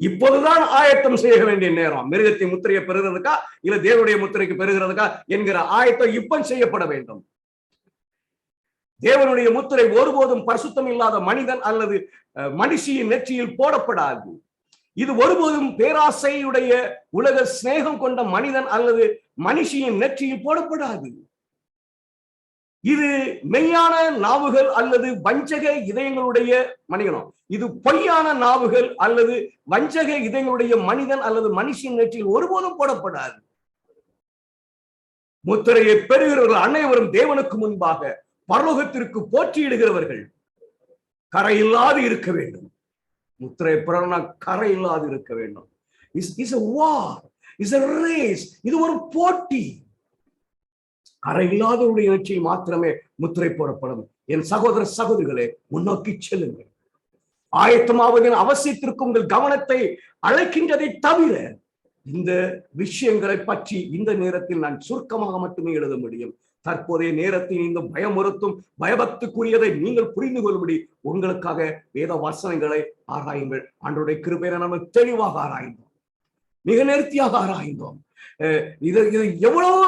இப்போதுதான் ஆயத்தம் செய்ய வேண்டிய நேரம். மிருகத்தின் முத்திரையை பெறுகிறதுக்கா இல்ல தேவனுடைய முத்திரைக்கு பெறுகிறதுக்கா என்கிற ஆயத்தம் இப்ப செய்யப்பட வேண்டும். தேவனுடைய முத்திரை ஒருபோதும் பரிசுத்தம் இல்லாத மனிதன் அல்லது மனுஷியின் நெற்றியில் போடப்படாது. இது ஒருபோதும் பேராசையுடைய உலக சிநேகம் கொண்ட மனிதன் அல்லது மனுஷியின் நெற்றியில் போடப்படாது. இது மெய்யான நாவுகள் அல்லது வஞ்சக இதயங்களுடைய மனிதனும், இது பொய்யான நாவுகள் அல்லது வஞ்சக இதயங்களுடைய மனிதன் அல்லது மனுஷியின் நெற்றியில் ஒருபோதும் போடப்படாது. முத்திரையை பெறுகிறவர்கள் அனைவரும் தேவனுக்கு முன்பாக பரலோகத்திற்கு போற்றியிடுகிறவர்கள். கரையில்லாது இருக்க வேண்டும். முத்திரை பெறனா கரை இல்லாது இருக்க வேண்டும். இது ஒரு போட்டி. கரை இல்லாதவருடைய நிச்சயம் மாத்திரமே முத்திரை போடப்படும். என் சகோதர சகோதரிகளே, முன்னோக்கி செல்லுங்கள். ஆயத்தமாவதின் அவசியத்திற்கு உங்கள் கவனத்தை அழைக்கின்றதை தவிர இந்த விஷயங்களை பற்றி இந்த நேரத்தில் நான் சுருக்கமாக மட்டுமே எழுத முடியும். தற்போதைய நேரத்தில் இந்த பயமுறுத்தும் பயபக்திக்குரியதை நீங்கள் புரிந்து கொள்ளும்படி உங்களுக்காக வேத வசனங்களை ஆராயுங்கள். ஆண்டவருடைய கிருபையை நம்ம தெளிவாக ஆராய்ந்தோம், மிக நேர்த்தியாக ஆராய்ந்தோம். இதை எவ்வளவு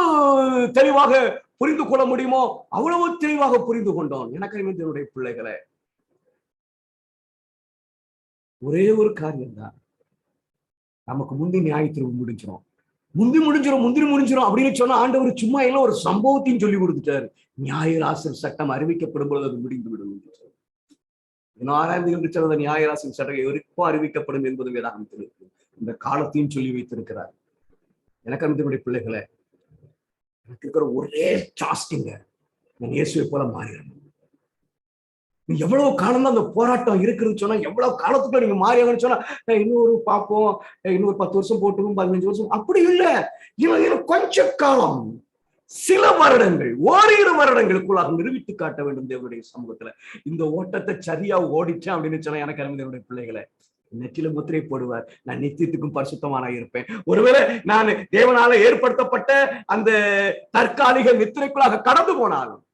தெளிவாக புரிந்து கொள்ள முடியுமோ அவ்வளவு தெளிவாக புரிந்து கொண்டோம். எனக்கு என்னுடைய பிள்ளைகளை, ஒரே ஒரு காரியம் தான், நமக்கு முந்தி நியாயத்திற்கு முந்திரி முடிஞ்சிடும் அப்படின்னு சொன்னா ஆண்டவர் சும்மா எல்லாம் ஒரு சம்பவத்தையும் சொல்லி கொடுத்துட்டாரு. நியாயராசர் சட்டம் அறிவிக்கப்படும் பொழுது அது முடிந்து விடும். 6 நியாயராசர் சட்டம் எவருக்கோ அறிவிக்கப்படும் என்பது வேதாகமத்தில் இருக்கு. இந்த காலத்தையும் சொல்லி வைத்திருக்கிறார். எனக்கு அனுப்பிய பிள்ளைகளை, எனக்கு இருக்கிற ஒரே சாஸ்டிங்க, நான் இயேசுவை போல மாறிடணும். எவ்வளவு காலம் தான் அந்த போராட்டம் இருக்குன்னு சொன்னா, எவ்வளவு காலத்துக்குள்ள நீங்க மாறியாங்கன்னு சொன்னா, இன்னொரு பார்ப்போம், இன்னொரு 10 வருஷம் போட்டுக்கும், 15 வருஷம், அப்படி இல்லை. இன்னும் கொஞ்ச காலம், சில வருடங்கள், ஓரிரு வருடங்களுக்குள்ளாக நிரூபித்து காட்ட வேண்டும் தேவனுடைய சமூகத்துல. இந்த ஓட்டத்தை சரியா ஓடிச்சேன் அப்படின்னு சொன்னா, எனக்கு அனுமதியுடைய பிள்ளைகளை, நெற்றில முத்திரை போடுவார். நான் நித்தியத்துக்கும் பரிசுத்தமான இருப்பேன். ஒருவேளை நான் தேவனால ஏற்படுத்தப்பட்ட அந்த தற்காலிக நித்திரைக்குள்ளாக கடந்து போனாலும்,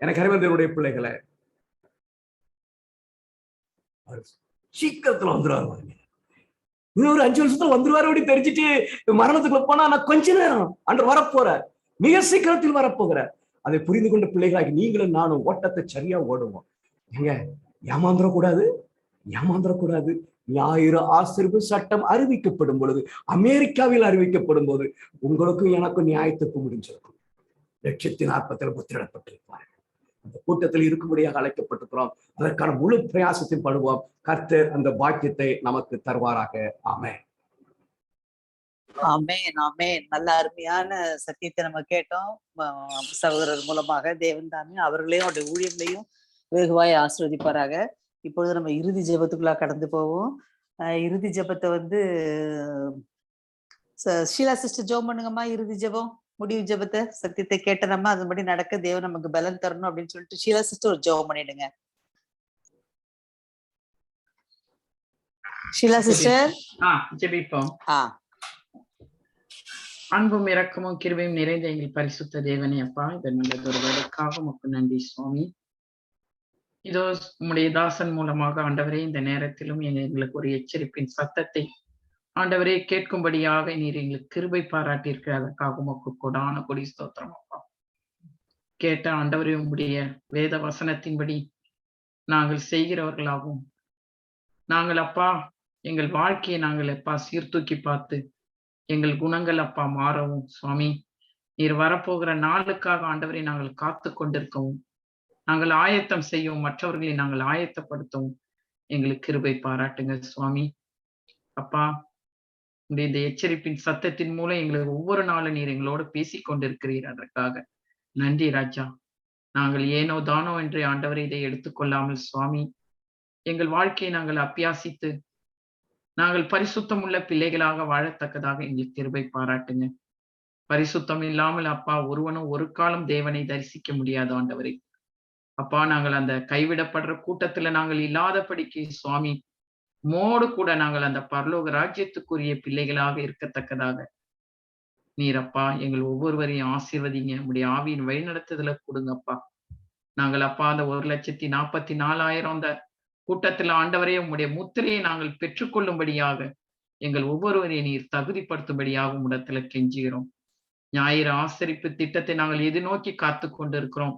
எனக்கு அறிவதனுடைய பிள்ளைகளை சீக்கிரத்துல வந்துருவாரு. இன்னொரு 5 வருஷத்துல வந்துருவாரு அப்படி தெரிஞ்சுட்டு மரணத்துக்குள்ள போனா நான் கொஞ்ச நேரம் அன்று வரப்போற மிக சீக்கிரத்தில் வரப்போகிறார். அதை புரிந்து கொண்ட பிள்ளைகளாகி நீங்களும் நானும் ஓட்டத்தை சரியா ஓடுவோம். ஏங்க, ஏமாந்துடக்கூடாது. ஞாயிறு ஆசீர்வாத சட்டம் அறிவிக்கப்படும் பொழுது, அமெரிக்காவில் அறிவிக்கப்படும் போது உங்களுக்கும் எனக்கும் நியாயத்துக்கு முடிஞ்சிருக்கும். 140,000 புத்திரிடப்பட்டிருப்பார்கள். அந்த கூட்டத்தில் இருக்கும்படியாக அழைக்கப்பட்டிருக்கிறோம். அதற்கான முழு பிரயாசத்தில் படுவோம். கர்த்தர் அந்த பாக்கியத்தை நமக்கு தருவாராக. ஆமென். ஆமென், ஆமென். நல்ல அருமையான சத்தியத்தை நம்ம கேட்டோம். சகோதரர் மூலமாக தேவன் தாமே அவர்களையும் அவருடைய ஊழியர்களையும் வெகுவாய் ஆசீர்வதிப்பாராக. இப்பொழுது நம்ம இறுதி ஜெபத்துக்குள்ளா கடந்து போவோம். இறுதி ஜெபத்தை ஷீலா சிஸ்டர் ஜெபம் பண்ணுங்கம்மா. இறுதி ஜெபம், முடிவு ஜெபத்தை, சத்தியத்தை கேட்ட நம்ம அதன்படி நடக்க தேவன் நமக்கு பலன் தரணும் அப்படின்னு சொல்லிட்டு ஷீலா சிஸ்டர் ஒரு ஜெபம் பண்ணிடுங்க. ஷீலா சிஸ்டர் ஜெபிப்போம். அன்பும் இரக்கமும் கிருபையும் நிறைந்த எங்கள் பரிசுத்த தேவனே அப்பா, இந்த நல்லதொரு வேலைக்காக உமக்கு நன்றி சுவாமி. இதோ உம்முடைய தாசன் மூலமாக ஆண்டவரே இந்த நேரத்திலும் எங்களுக்கு ஒரு எச்சரிப்பின் சத்தத்தை ஆண்டவரே கேட்கும்படியாக நீர் எங்களுக்கு கிருபை பாராட்டியிருக்கிற அதற்காக உமக்கு கொடான கொடி ஸ்தோத்திரம் அப்பா. கேட்ட ஆண்டவரே உம்முடைய வேத வசனத்தின்படி நாங்கள் செய்கிறவர்களாகவும், நாங்கள் அப்பா எங்கள் வாழ்க்கையை நாங்கள் அப்பா சீர்தூக்கி பார்த்து எங்கள் குணங்கள் அப்பா மாறவும் சுவாமி, நீர் வரப்போகிற நாளுக்காக ஆண்டவரை நாங்கள் காத்து கொண்டிருக்கவும், நாங்கள் ஆயத்தம் செய்யவும், மற்றவர்களை நாங்கள் ஆயத்தப்படுத்தவும் எங்களுக்கு கிருபை பாராட்டுங்க சுவாமி. அப்பா, இந்த எச்சரிப்பின் சத்தத்தின் மூலம் எங்களுக்கு ஒவ்வொரு நாளும் நீர் எங்களோடு பேசிக் கொண்டிருக்கிறீர். அதற்காக நன்றி ராஜா. நாங்கள் ஏனோ தானோ என்று ஆண்டவரை இதை எடுத்துக்கொள்ளாமல் சுவாமி, எங்கள் வாழ்க்கையை நாங்கள் அபியாசித்து நாங்கள் பரிசுத்தம் உள்ள பிள்ளைகளாக வாழத்தக்கதாக எங்களுக்கு கிருபை பாராட்டுங்க. பரிசுத்தம் இல்லாமல் அப்பா ஒருவனும் ஒரு காலம் தேவனை தரிசிக்க முடியாது ஆண்டவரே. அப்பா, நாங்கள் அந்த கைவிடப்படுற கூட்டத்துல நாங்கள் இல்லாதபடிக்கு சுவாமி மோடு கூட நாங்கள் அந்த பரலோக ராஜ்யத்துக்குரிய பிள்ளைகளாக இருக்கத்தக்கதாக நீர் அப்பா எங்கள் ஒவ்வொருவரையும் ஆசீர்வதிங்க. உடைய ஆவியின் வழிநடத்துதல கொடுங்கப்பா. நாங்கள் அப்பா அந்த 1,44,000 அந்த கூட்டத்தில் ஆண்டவரே உம்முடைய முத்திரையை நாங்கள் பெற்றுக்கொள்ளும்படியாக எங்கள் ஒவ்வொருவரையும் நீர் தகுதிப்படுத்தும்படியாக உம்மிடத்துல கெஞ்சுகிறோம். ஞாயிறு ஆசரிப்பு திட்டத்தை நாங்கள் எதிர்நோக்கி காத்து கொண்டிருக்கிறோம்.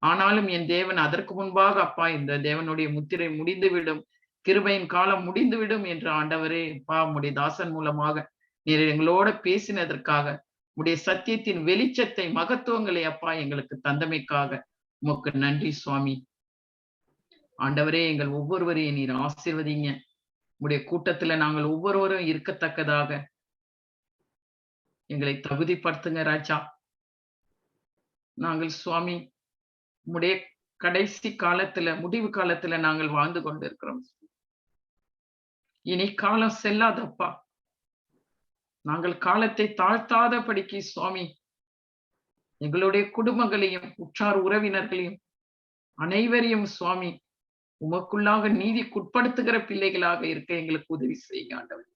ஆனாலும் என் தேவன் அதற்கு முன்பாக அப்பா இந்த தேவனுடைய முத்திரை முடிந்துவிடும், கிருபையின் காலம் முடிந்துவிடும் என்று ஆண்டவரே அப்பா உம்முடைய தாசன் மூலமாக நீர் எங்களோட பேசினதற்காக, உம்முடைய சத்தியத்தின் வெளிச்சத்தை மகத்துவங்களை அப்பா எங்களுக்கு தந்தமைக்காக உமக்கு நன்றி சுவாமி. ஆண்டவரே, எங்கள் ஒவ்வொருவரையும் நீர் ஆசீர்வதிங்க. உடைய கூட்டத்துல நாங்கள் ஒவ்வொருவரும் இருக்கத்தக்கதாக எங்களை தகுதிப்படுத்துங்க ராஜா. நாங்கள் சுவாமி உடைய கடைசி காலத்துல, முடிவு காலத்துல நாங்கள் வாழ்ந்து கொண்டிருக்கிறோம். இனி காலம் செல்லாதப்பா. நாங்கள் காலத்தை தாழ்த்தாதபடிக்கு சுவாமி எங்களுடைய குடும்பங்களையும் உற்றார் உறவினர்களையும் அனைவரையும் சுவாமி உமக்குள்ளாக நீதிக்குட்படுத்துகிற பிள்ளைகளாக இருக்க எங்களுக்கு உதவி செய்யுங்க ஆண்டவர்.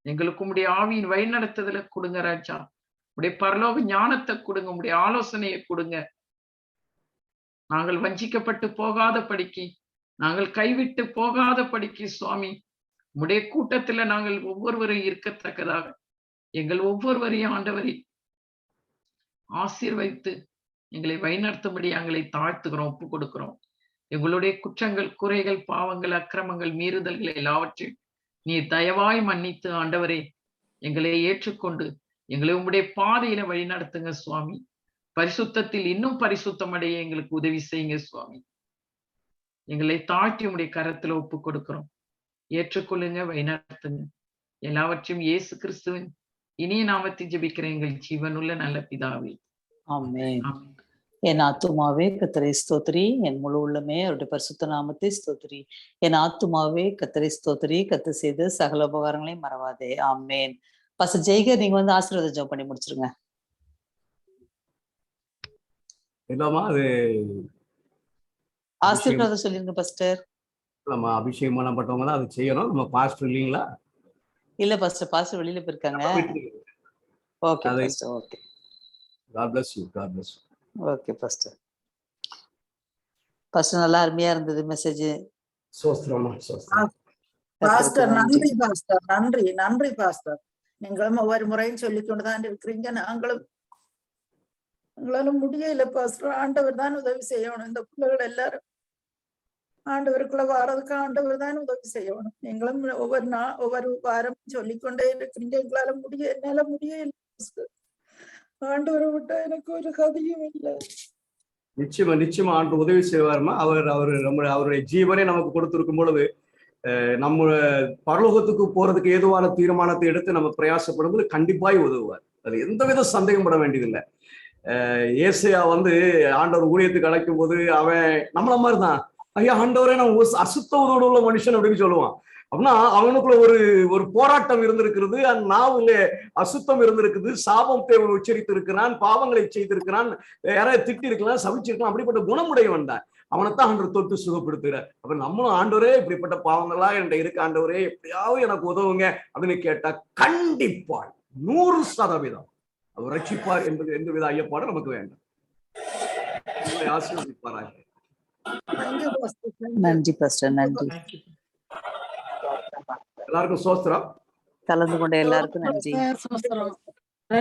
எங்களுக்கு உம்முடைய ஆவியின் வழிநடத்துதலை கொடுங்க ராஜா. உடைய பரலோக ஞானத்தை கொடுங்க, உம்முடைய ஆலோசனையை கொடுங்க. நாங்கள் வஞ்சிக்கப்பட்டு போகாதபடிக்கு, நாங்கள் கைவிட்டு போகாதபடிக்கு சுவாமி உம்முடைய கூட்டத்துல நாங்கள் ஒவ்வொருவரையும் இருக்கத்தக்கதாக எங்கள் ஒவ்வொருவரையும் ஆண்டவரை ஆசீர்வதித்து எங்களை வழிநடத்தும்படி எங்களை தாழ்த்துகிறோம், ஒப்பு கொடுக்கிறோம். எங்களுடைய குற்றங்கள், குறைகள், பாவங்கள், அக்கிரமங்கள், மீறுதல்கள் எல்லாவற்றையும் நீர் தயவாய் மன்னித்து ஆண்டவரே எங்களை ஏற்றுக்கொண்டு எங்களை உம்முடைய பாதையில வழி நடத்துங்க சுவாமி. பரிசுத்தத்தில் இன்னும் பரிசுத்தம் அடைய எங்களுக்கு உதவி செய்யுங்க சுவாமி. எங்களை தாழ்த்தி உம்முடைய கரத்துல ஒப்பு கொடுக்கிறோம். ஏற்றுக்கொள்ளுங்க, வழிநடத்துங்க. எல்லாவற்றையும் இயேசு கிறிஸ்துவின் இனிய நாமத்தை ஜெபிக்கிற எங்கள் ஜீவனுள்ள நல்ல பிதாவே, ஆமென். என் ஆத்துமாவே கர்த்தரை ஸ்தோத்திரி, என் முழு உள்ளமே அவருடைய பரிசுத்த நாமத்தை ஸ்தோத்திரி. என் ஆத்துமாவே கர்த்தரை ஸ்தோத்திரி, கர்த்தர் செய்த சகல உபகாரங்களையும் மறவாதே. ஆமென். பாஸ்டர் ஜெய்கர், நீங்க ஆசீர்வாத ஜெபம் பண்ணி முடிச்சிருங்க. இல்லம்மா, அது ஆசீர்வாதம் சொல்லிருங்க பாஸ்டர். நம்ம அபிஷேகம் பண்ணப்பட்டவங்க தான் அது செய்யணும். நம்ம பாஸ்டர் இல்லைங்களா? இல்ல பாஸ்டர், பாஸ்டர் வெளியில போயிருக்காங்க. Okay pastor, okay. God bless you. God bless you. Okay pastor. Pastor நல்லா அருமையா இருந்தது மெசேஜ். சோஸ்திரமா, சோஸ்திரம். பாஸ்டர் நன்றி பாஸ்டர், நன்றி நன்றி பாஸ்டர். நீங்களும் ஒவ்வொரு முறையும் சொல்லிக் கொண்டுதான் இருக்கிறீங்க. நாங்களும் எங்களால முடியல பாஸ்டர். ஆண்டவர் தான் உதவி செய்யணும். இந்த பிள்ளைகள் எல்லாரும் ஆண்டவருக்குள்ள வாரதுக்கு ஆண்டவர் தான் உதவி செய்யணும். எங்களும் ஒவ்வொரு வாரம் சொல்லிக்கொண்டே இருக்கிறீங்க, எங்களால என்னால முடியல பாஸ்டர். ஆண்டவரை விட்டா எனக்கு ஒரு கதையும் இல்லை. நிச்சயமா ஆண்டு உதவி செய்வாருமா. அவருடைய ஜீவனை நமக்கு கொடுத்திருக்கும் பொழுது நம்ம பரலோகத்துக்கு போறதுக்கு ஏதுவான தீர்மானத்தை எடுத்து நம்ம பிரயாசப்படும் போது கண்டிப்பாய் உதவுவார். அது எந்தவித சந்தேகப்பட வேண்டியதில்லை. ஏசையா ஆண்டவர் ஊழியத்துக்கு அழைக்கும் போது அவன் நம்மள மாதிரிதான், ஐயா ஆண்டவரே நம்ம அசுத்த உதவோடு உள்ள மனுஷன் அப்படின்னு சொல்லுவான். அப்படின்னா அவனுக்குள்ள ஒரு போராட்டம் இருந்திருக்கிறது, நாவுல அசுத்தம் இருந்திருக்குது, சாபம் தேவன் உச்சரித்து இருக்கிறான், பாவங்களை செய்திருக்கிறான், யாராவது திட்டி இருக்கலாம், சபிச்சிருக்கலாம். அப்படிப்பட்ட குணமுடையவன் தான். அவனைத்தான் ஆண்டவர் தொட்டு சுகப்படுத்துகிறார். அப்ப நம்மளும் ஆண்டவரே இப்படிப்பட்ட பாவங்களா என்கிட்ட இருக்கு ஆண்டவரே எப்படியாவது எனக்கு உதவுங்க அப்படின்னு கேட்டா கண்டிப்பா 100% அவர் ரட்சிப்பார் என்பது எந்தவித ஐயப்பாடும் நமக்கு வேண்டாம். ஆசீர்வதிப்பாராக. நன்றி பாஸ்டர், நன்றி. எல்லாருக்கும் சோஸ்திரம். கலந்து கொண்ட எல்லாருக்கும் நன்றி. சோஸ்திரம்.